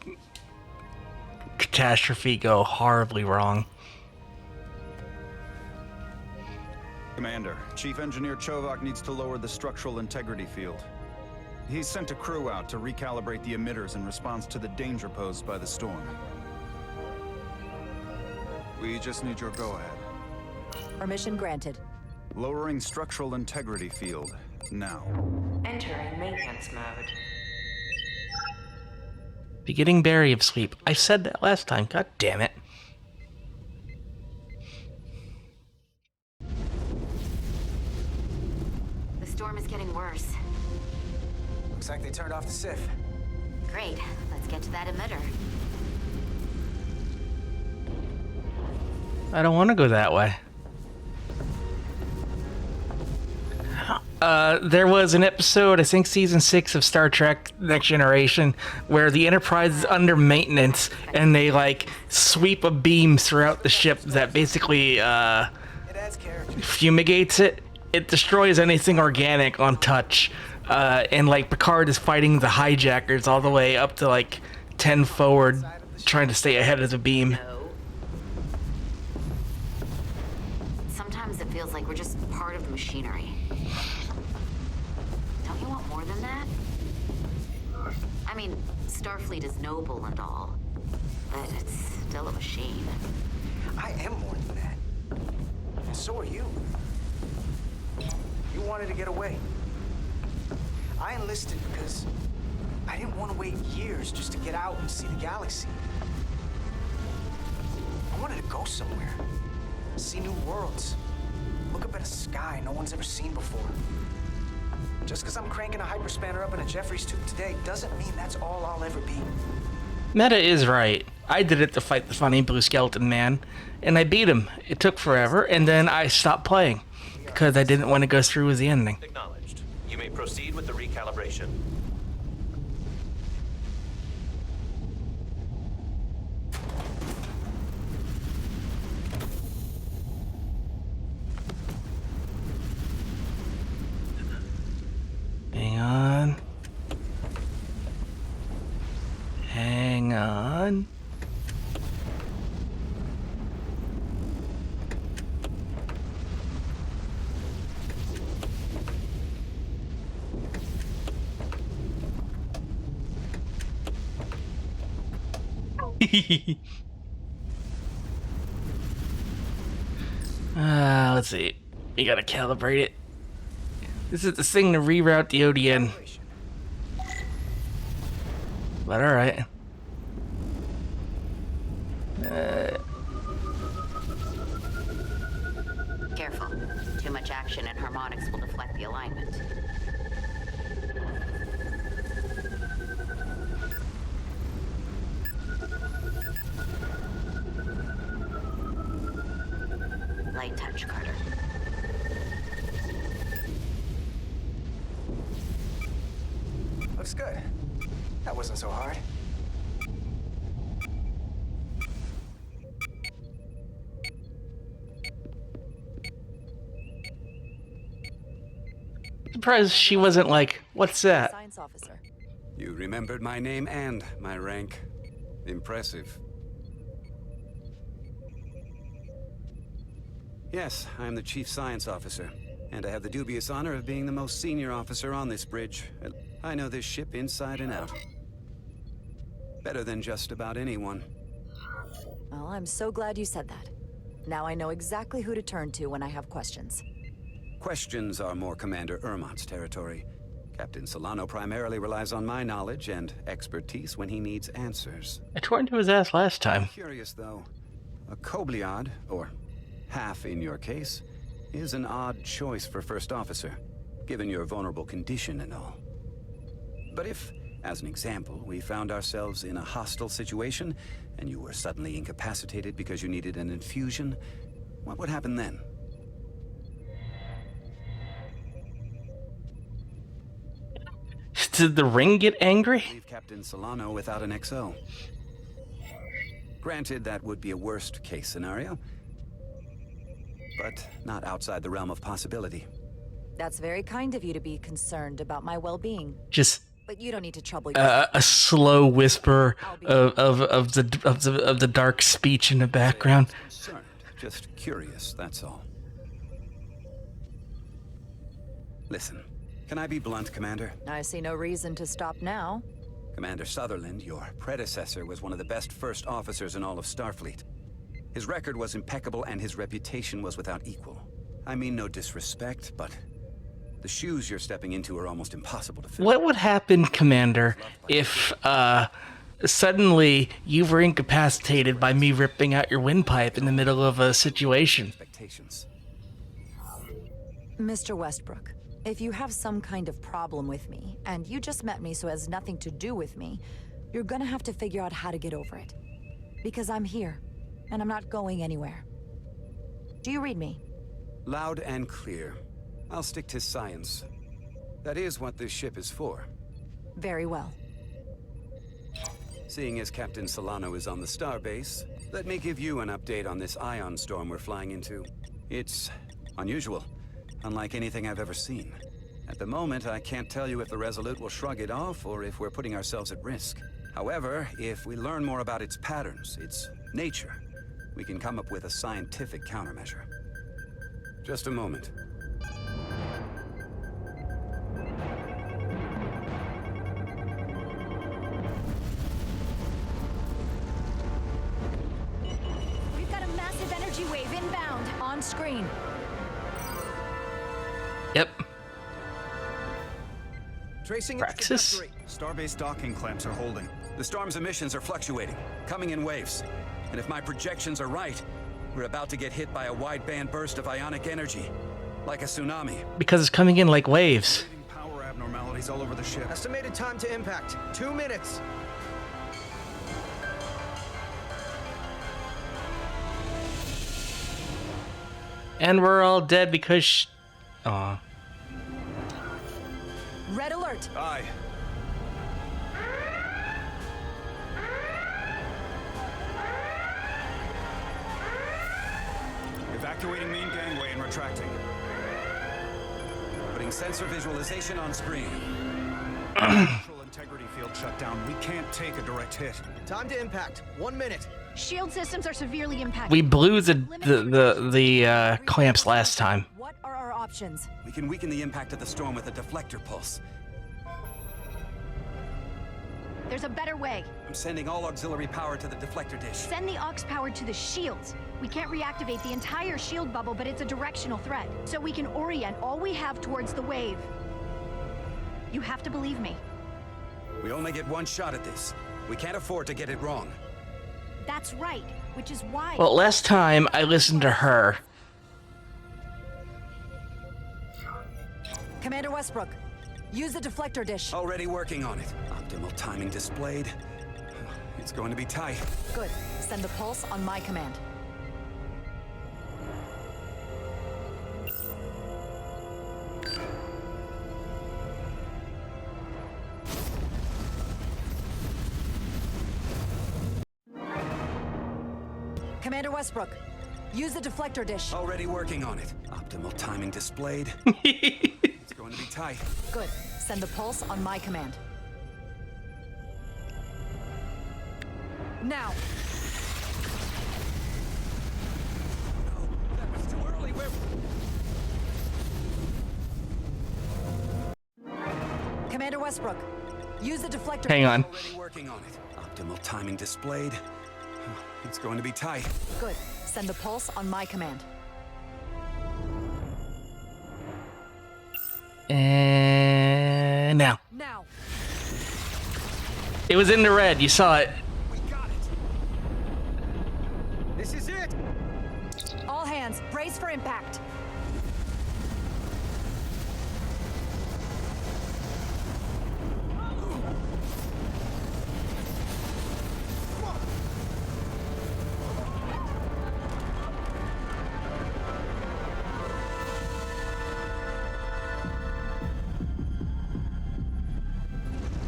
catastrophe go horribly wrong. Commander, Chief Engineer Chovak needs to lower the structural integrity field. He's sent a crew out to recalibrate the emitters in response to the danger posed by the storm. We just need your go-ahead. Permission granted. Lowering structural integrity field, now. Entering maintenance mode. Beginning Barrier of Sleep. I said that last time, god damn it. The storm is getting worse. Looks like they turned off the SIF. Great. Let's get to that emitter. I don't want to go that way. There was an episode, I think season 6 of Star Trek Next Generation, where the Enterprise is under maintenance and they like sweep a beam throughout the ship that basically fumigates it. It destroys anything organic on touch. And like Picard is fighting the hijackers all the way up to like 10 forward, trying to stay ahead of the beam. Sometimes it feels like we're just part of the machinery. Don't you want more than that? I mean, Starfleet is noble and all, but it's still a machine. I am more than that. And so are you. You wanted to get away. I enlisted because I didn't want to wait years just to get out and see the galaxy. I wanted to go somewhere, see new worlds, look up at a sky no one's ever seen before. Just because I'm cranking a hyperspanner up in a Jeffries tube today doesn't mean that's all I'll ever be. Meta is right. I did it to fight the funny blue skeleton man, and I beat him. It took forever, and then I stopped playing because I didn't want to go through with the ending. Acknowledged. You may proceed with the recalibration. Hang on. Hang on. Let's see. You gotta calibrate it. This is the thing to reroute the ODN. But alright. Careful. Too much action and harmonics will deflect the alignment. Light touch, Carter. Looks good. That wasn't so hard. Surprised she wasn't like, what's that? Science officer. You remembered my name and my rank. Impressive. Yes, I am the Chief Science Officer, and I have the dubious honor of being the most senior officer on this bridge. I know this ship inside and out. Better than just about anyone. Well, I'm so glad you said that. Now I know exactly who to turn to when I have questions. Questions are more Commander Ermont's territory. Captain Solano primarily relies on my knowledge and expertise when he needs answers. I tore into his ass last time. Curious, though. A Kobliad, or half in your case, is an odd choice for First Officer, given your vulnerable condition and all. But if, as an example, we found ourselves in a hostile situation, and you were suddenly incapacitated because you needed an infusion, what would happen then? Did the ring get angry? Leave Captain Solano without an XO. Granted, that would be a worst-case scenario, but not outside the realm of possibility. That's very kind of you to be concerned about my well-being. Just But you don't need to trouble yourself. a slow whisper of the dark speech in the background. Concerned, just curious, that's all. Listen, can I be blunt, Commander? I see no reason to stop now. Commander Sutherland, your predecessor, was one of the best first officers in all of Starfleet. His record was impeccable and his reputation was without equal. I mean no disrespect, but the shoes you're stepping into are almost impossible to fill. What would happen, Commander, if suddenly you were incapacitated by me ripping out your windpipe in the middle of a situation? Mr. Westbrook, if you have some kind of problem with me, and you just met me so it has nothing to do with me, you're gonna have to figure out how to get over it. Because I'm here, and I'm not going anywhere. Do you read me? Loud and clear. I'll stick to science. That is what this ship is for. Very well. Seeing as Captain Solano is on the starbase, let me give you an update on this ion storm we're flying into. It's unusual, unlike anything I've ever seen. At the moment, I can't tell you if the Resolute will shrug it off or if we're putting ourselves at risk. However, if we learn more about its patterns, its nature, we can come up with a scientific countermeasure. Just a moment. We've got a massive energy wave inbound. On screen. Yep. Tracing Praxis? Starbase docking clamps are holding. The storm's emissions are fluctuating, coming in waves. And if my projections are right, we're about to get hit by a wide-band burst of ionic energy, like a tsunami. Because it's coming in like waves. Power abnormalities all over the ship. Estimated time to impact, 2 minutes. And we're all dead because aw. Red alert. Aye. Evacuating main gangway and retracting. Putting sensor visualization on screen. Natural integrity field shut down. We can't take a direct hit. Time to impact, 1 minute. Shield systems are severely impacted. We blew the clamps last time. What are our options? We can weaken the impact of the storm with a deflector pulse. There's a better way. I'm sending all auxiliary power to the deflector dish. Send the aux power to the shields. We can't reactivate the entire shield bubble, but it's a directional threat. So we can orient all we have towards the wave. You have to believe me. We only get one shot at this. We can't afford to get it wrong. That's right, which is why... Well, last time I listened to her. Commander Westbrook, use the deflector dish. Already working on it. Optimal timing displayed. It's going to be tight. Good. Send the pulse on my command. Commander Westbrook, use the deflector dish. Already working on it. Optimal timing displayed. It's going to be tight. Good. Send the pulse on my command. Now! That was too early. Commander Westbrook, use the deflector. Hang on. Already working on it. Optimal timing displayed. It's going to be tight. Good. Send the pulse on my command. And now. Now. It was in the red. You saw it. We got it. This is it. All hands, brace for impact.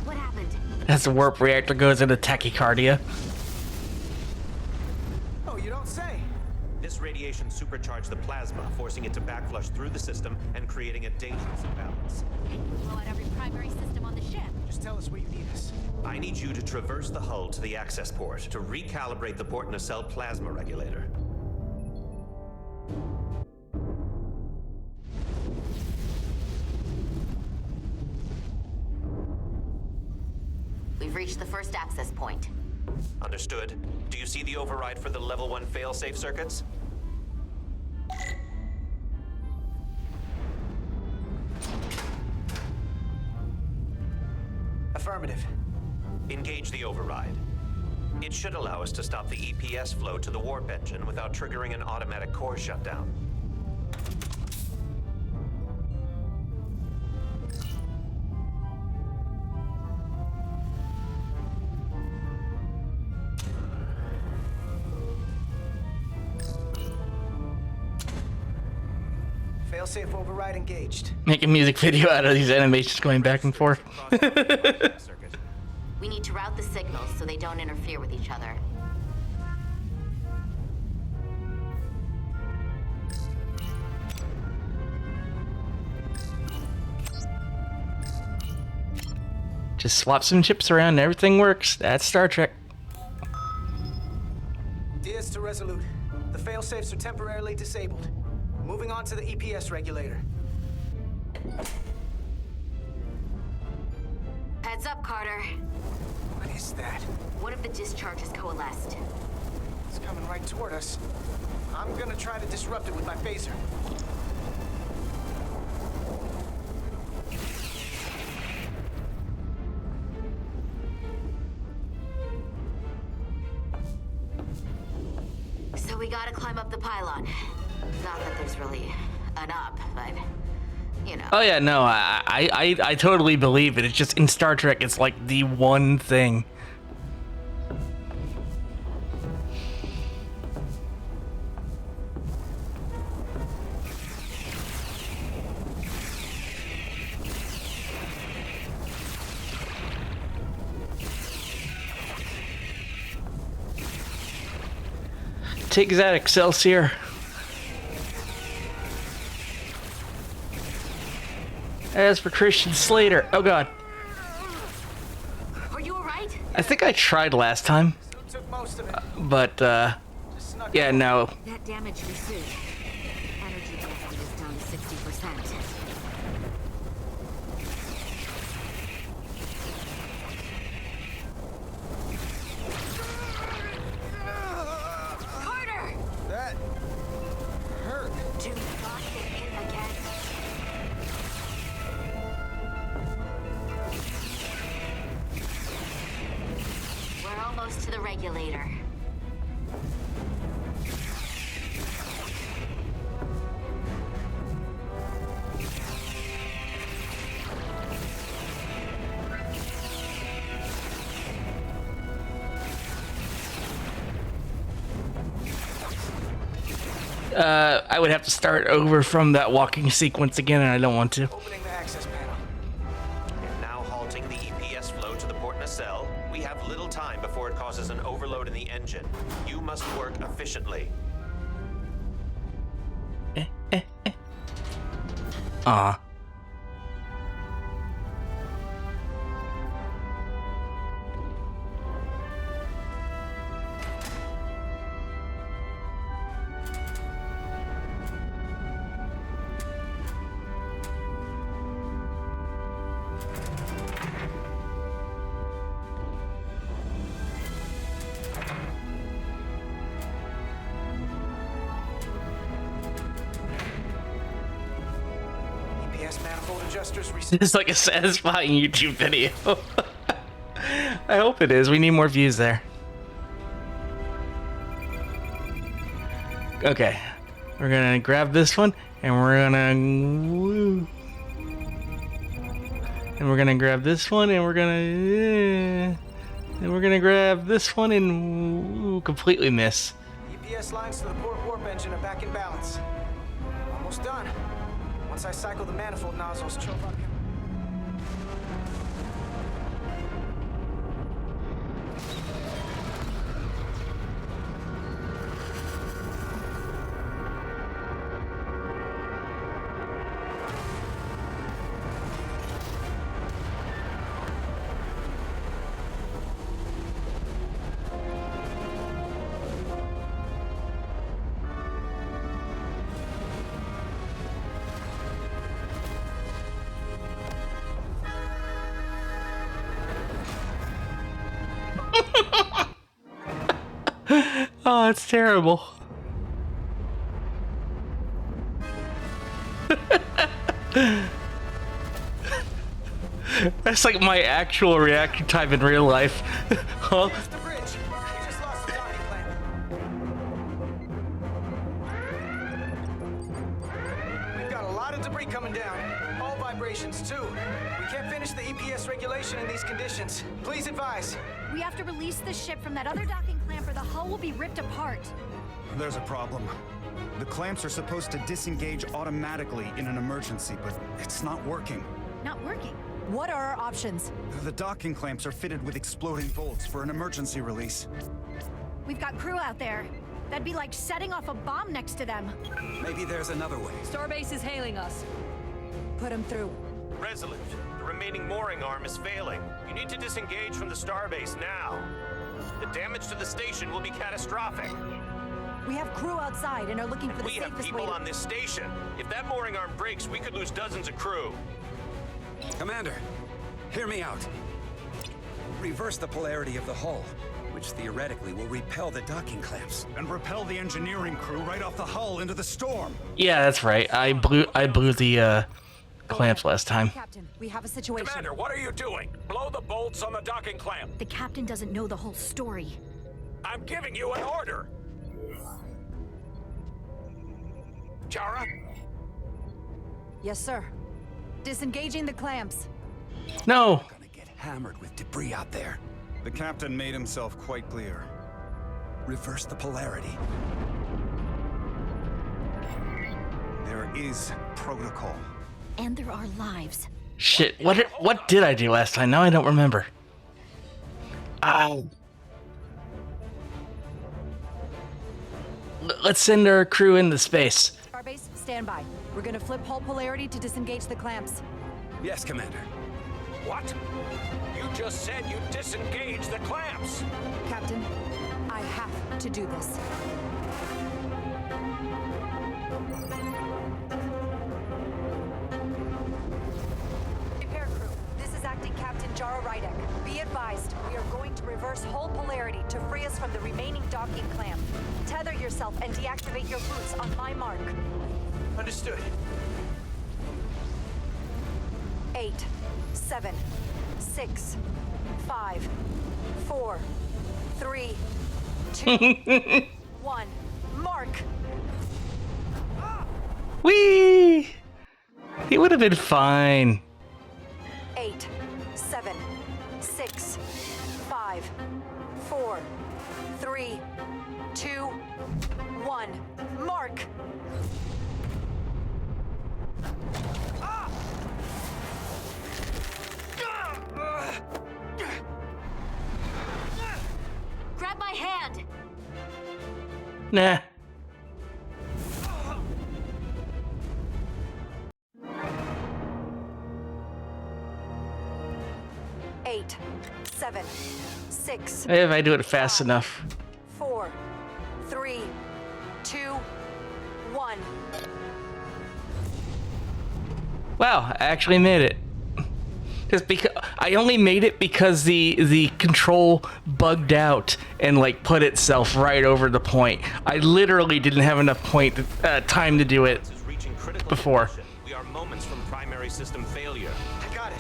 What happened? As the warp reactor goes into tachycardia. Oh, you don't say. This radiation supercharged the plasma, forcing it to backflush through the system and creating a dangerous imbalance. Blow out every primary system on the ship. Just tell us where you need us. I need you to traverse the hull to the access port to recalibrate the port nacelle plasma regulator. We've reached the first access point. Understood. Do you see the override for the level 1 failsafe circuits? Affirmative. Engage the override. It should allow us to stop the EPS flow to the warp engine without triggering an automatic core shutdown. Failsafe override engaged. Make a music video out of these animations going back and forth. We need to route the signals so they don't interfere with each other. Just swap some chips around and everything works. That's Star Trek. Diaz to Resolute. The failsafes are temporarily disabled. Moving on to the EPS regulator. Heads up, Carter. What is that? One of the discharges coalesced. It's coming right toward us. I'm gonna try to disrupt it with my phaser. So we gotta climb up the pylon. Not that there's really an up, but you know. Oh yeah, no, I totally believe it. It's just in Star Trek, it's like the one thing. Take that, Excelsior. As for Christian Slater, oh god. Are you alright? I think I tried last time. Took most of it. But, yeah, no. That damage received. Energy density is down to 60%. Carter! That hurt. Do not get hit again. We're almost to the regulator. I would have to start over from that walking sequence again, and I don't want to. Opening the access panel. And now halting the EPS flow to the port nacelle. We have little time before it causes an overload in the engine. You must work efficiently. Aw. gas manifold adjusters It's like a satisfying YouTube video. I hope it is. We need more views there. Okay. We're gonna grab this one, and we're gonna... Woo. And we're gonna grab this one, and we're gonna... And we're gonna grab this one and completely miss. EPS lines to the port warp engine are back in balance. Almost done. Once I cycle the manifold nozzles, choke up. Oh, it's terrible. That's like my actual reaction time in real life. Huh? Here's the bridge. We just lost the docking clamp. We've got a lot of debris coming down. All vibrations, too. We can't finish the EPS regulation in these conditions. Please advise. We have to release the ship from that other docking clamp or the hull will be ripped apart. There's a problem. The clamps are supposed to disengage automatically in an emergency, but it's not working. Not working. What are our options? The docking clamps are fitted with exploding bolts for an emergency release. We've got crew out there. That'd be like setting off a bomb next to them. Maybe there's another way. Starbase is hailing us. Put them through. Resolute, the remaining mooring arm is failing. You need to disengage from the starbase now. The damage to the station will be catastrophic. We have crew outside and are looking for the We have safest people way to... on this station. If that mooring arm breaks, we could lose dozens of crew. Commander, hear me out. Reverse the polarity of the hull, which theoretically will repel the docking clamps. And repel the engineering crew right off the hull into the storm. Yeah, that's right. I blew the clamps last time. Captain, we have a situation. Commander, what are you doing? Blow the bolts on the docking clamp. The captain doesn't know the whole story. I'm giving you an order. Jara? Yes, sir. Disengaging the clamps. No. Gonna get hammered with debris out there. The captain made himself quite clear. Reverse the polarity. There is protocol. And there are lives. Shit, what did I do last time? Now I don't remember. Ow. Let's send our crew into space. Starbase, stand by. We're gonna flip hull polarity to disengage the clamps. Yes, Commander. What? You just said you disengaged the clamps. Captain, I have to do this. Repair crew, this is Acting Captain Jaye. Be advised, we are going to reverse hull polarity to free us from the remaining docking clamp. Tether yourself and deactivate your boots on my mark. Understood. 8, 7, 6, 5, 4, 3, 2, 1. Mark! Whee! He would have been fine. 8, 7, 6, 5, 4, 3, 2, 1. Mark! Grab my hand! Nah. Eight, 7, 6. If I do it fast enough. 4, 3, 2, 1. Wow, I actually made it. Just because I only made it because the control bugged out and like put itself right over the point. I literally didn't have enough time to do it before. We are moments from primary system failure. I got it.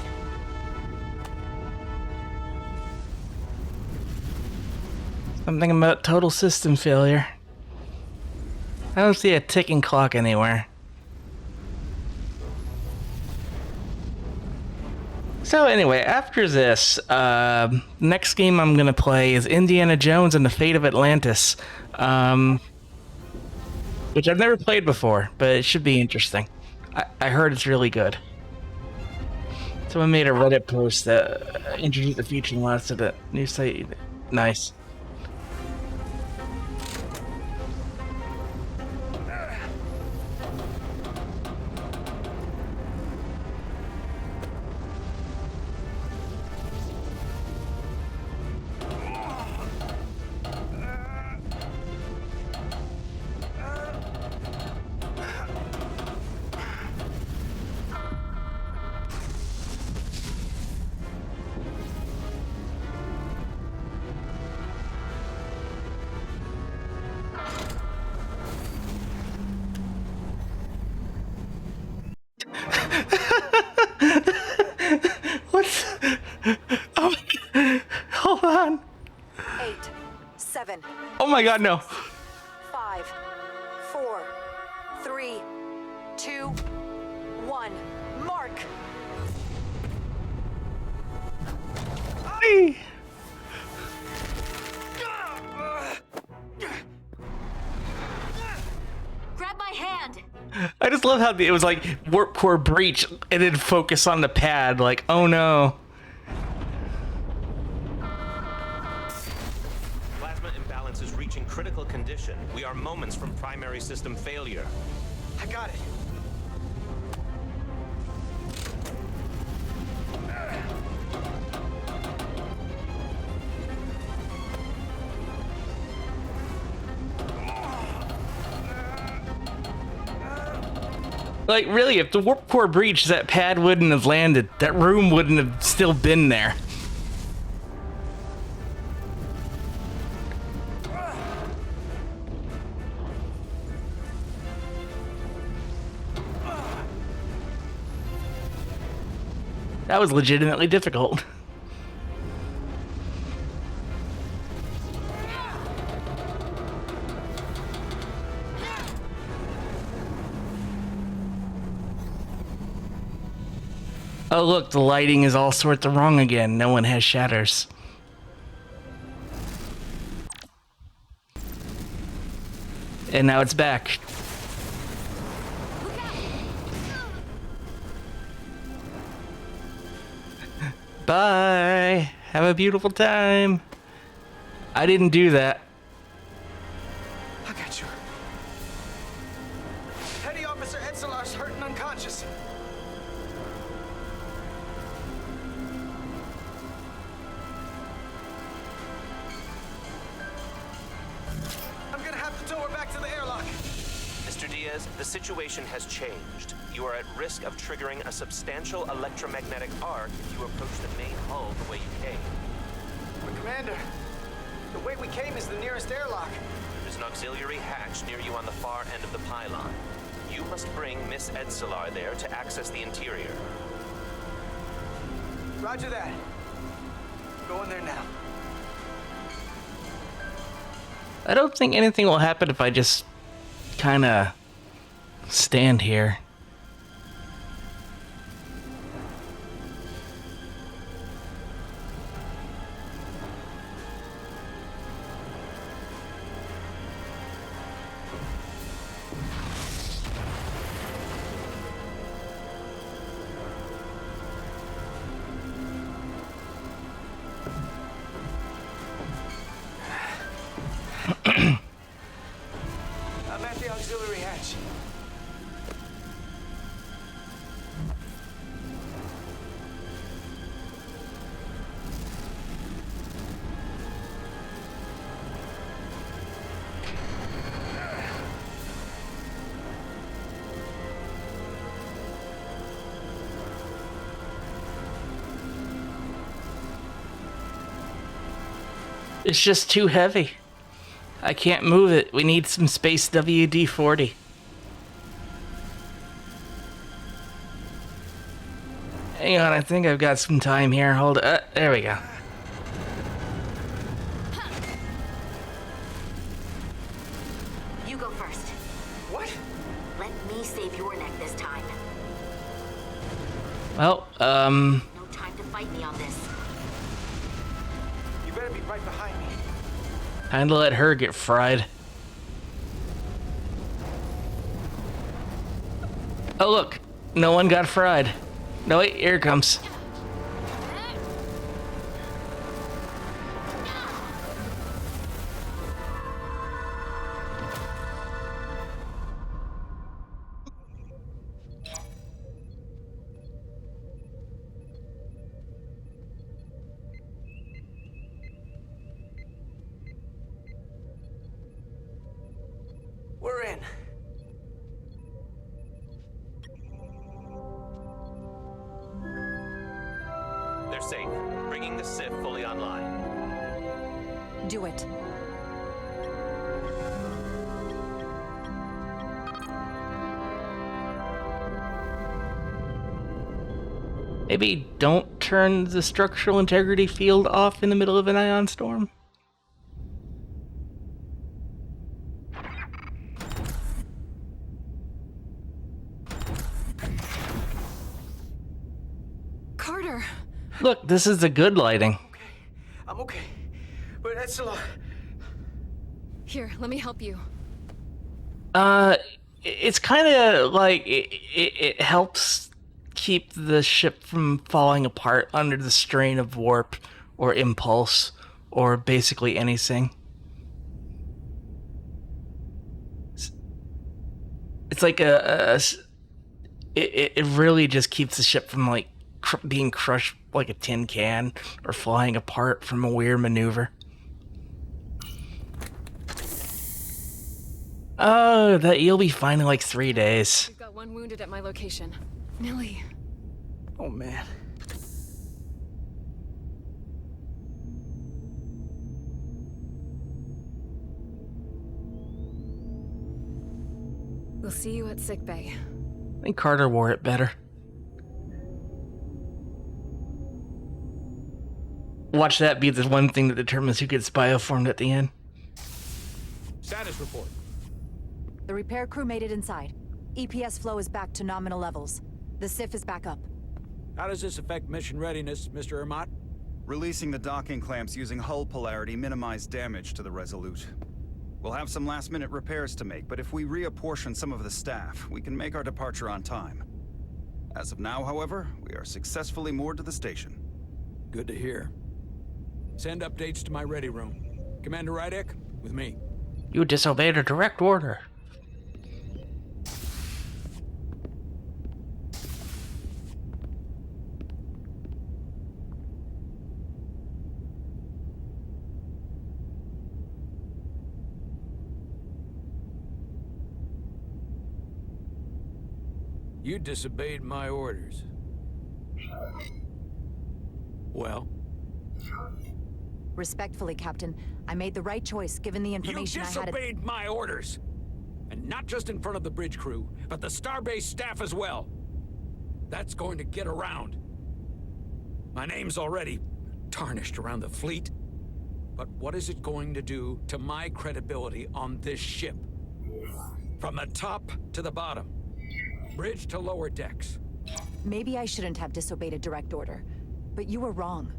Something about total system failure. I don't see a ticking clock anywhere. So anyway, after this, next game I'm gonna play is Indiana Jones and the Fate of Atlantis, which I've never played before, but it should be interesting. I heard it's really good. Someone made a Reddit post that introduced the feature and lots of the new site. Nice. What's... Oh, hold on. 8, 7. Oh my god, no. 5, 4, 3, 2, 1. Mark. Hey. Grab my hand. I just love how it was like warp core breach and then focus on the pad. Like, oh no. Plasma imbalance is reaching critical condition. We are moments from primary system failure. I got it. Like, really, if the warp core breached, that pad wouldn't have landed. That room wouldn't have still been there. That was legitimately difficult. Oh look, the lighting is all sorts of wrong again. No one has shatters. And now it's back. Bye. Have a beautiful time. I didn't do that. I got you. Petty Officer Etzelar's hurt and unconscious. I'm gonna have to tow her back to the airlock. Mr. Diaz, the situation has changed. You are at risk of triggering a substantial electromagnetic arc if you approach the main hull the way you came. But Commander, the way we came is the nearest airlock. There's an auxiliary hatch near you on the far end of the pylon. You must bring Miss Etzelar there to access the interior. Roger that. Go in there now. I don't think anything will happen if I just kind of stand here. I'm at the auxiliary hatch. It's just too heavy. I can't move it. We need some space WD-40. Hang on, I think I've got some time here. Hold there we go. You go first. What? Let me save your neck this time. Well, No time to fight me on this. You better be right behind me. time to let her get fried. Oh look, no one got fried. No wait, here it comes. We're in. They're safe. Bringing the Sif fully online. Do it. Maybe don't turn the structural integrity field off in the middle of an ion storm. Carter! Look, this is the good lighting. I'm okay. But that's a lot. Here, let me help you. It's kind of like it helps keep the ship from falling apart under the strain of warp or impulse or basically anything. It's like it really just keeps the ship from like being crushed like a tin can or flying apart from a weird maneuver. Oh, that you'll be fine in like 3 days. We've got one wounded at my location. Millie. Oh man. We'll see you at sickbay. I think Carter wore it better. Watch that be the one thing that determines who gets bioformed at the end. Status report. The repair crew made it inside. EPS flow is back to nominal levels. The SIF is back up. How does this affect mission readiness, Mr. Ermot? Releasing the docking clamps using hull polarity minimized damage to the Resolute. We'll have some last-minute repairs to make, but if we reapportion some of the staff, we can make our departure on time. As of now, however, we are successfully moored to the station. Good to hear. Send updates to my ready room. Commander Rydek, with me. You disobeyed a direct order. You disobeyed my orders. Well? Respectfully, Captain, I made the right choice given the information I had. You disobeyed my orders! And not just in front of the bridge crew, but the Starbase staff as well. That's going to get around. My name's already tarnished around the fleet. But what is it going to do to my credibility on this ship? From the top to the bottom. Bridge to lower decks. Maybe I shouldn't have disobeyed a direct order, but you were wrong.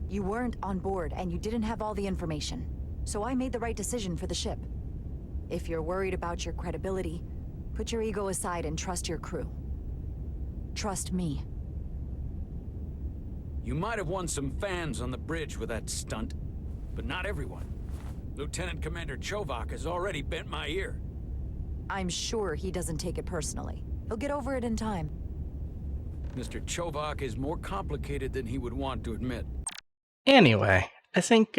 You weren't on board, and you didn't have all the information. So I made the right decision for the ship. If you're worried about your credibility, put your ego aside and trust your crew. Trust me. You might have won some fans on the bridge with that stunt, but not everyone. Lieutenant Commander Chovak has already bent my ear. I'm sure he doesn't take it personally. He'll get over it in time. Mr. Chovak is more complicated than he would want to admit. Anyway, I think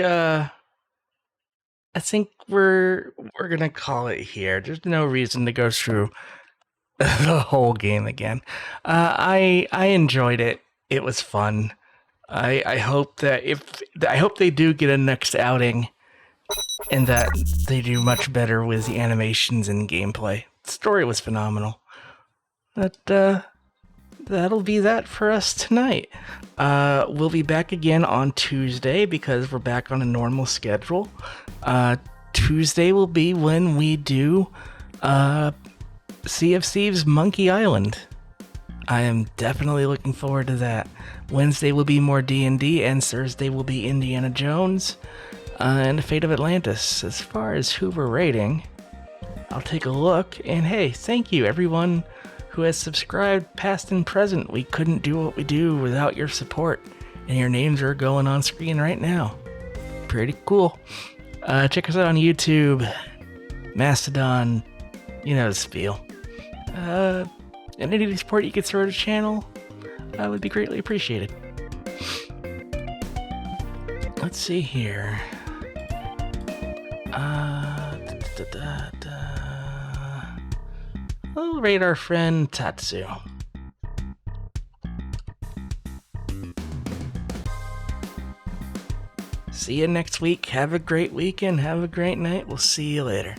we're gonna call it here. There's no reason to go through the whole game again. I enjoyed it. It was fun. I hope that I hope they do get a next outing, and that they do much better with the animations and gameplay. The story was phenomenal. But that'll be that for us tonight. We'll be back again on Tuesday because we're back on a normal schedule. Tuesday will be when we do Sea of Thieves Monkey Island. I am definitely looking forward to that. Wednesday will be more D&D, and Thursday will be Indiana Jones and the Fate of Atlantis. As far as who we're rating, I'll take a look, and hey, thank you everyone who has subscribed past and present. We couldn't do what we do without your support, and your names are going on screen right now. Pretty cool. Check us out on YouTube, Mastodon, you know the spiel. And any support you could throw at the channel would be greatly appreciated. Let's see here. We'll rate our friend Tatsu. See you next week. Have a great weekend. Have a great night. We'll see you later.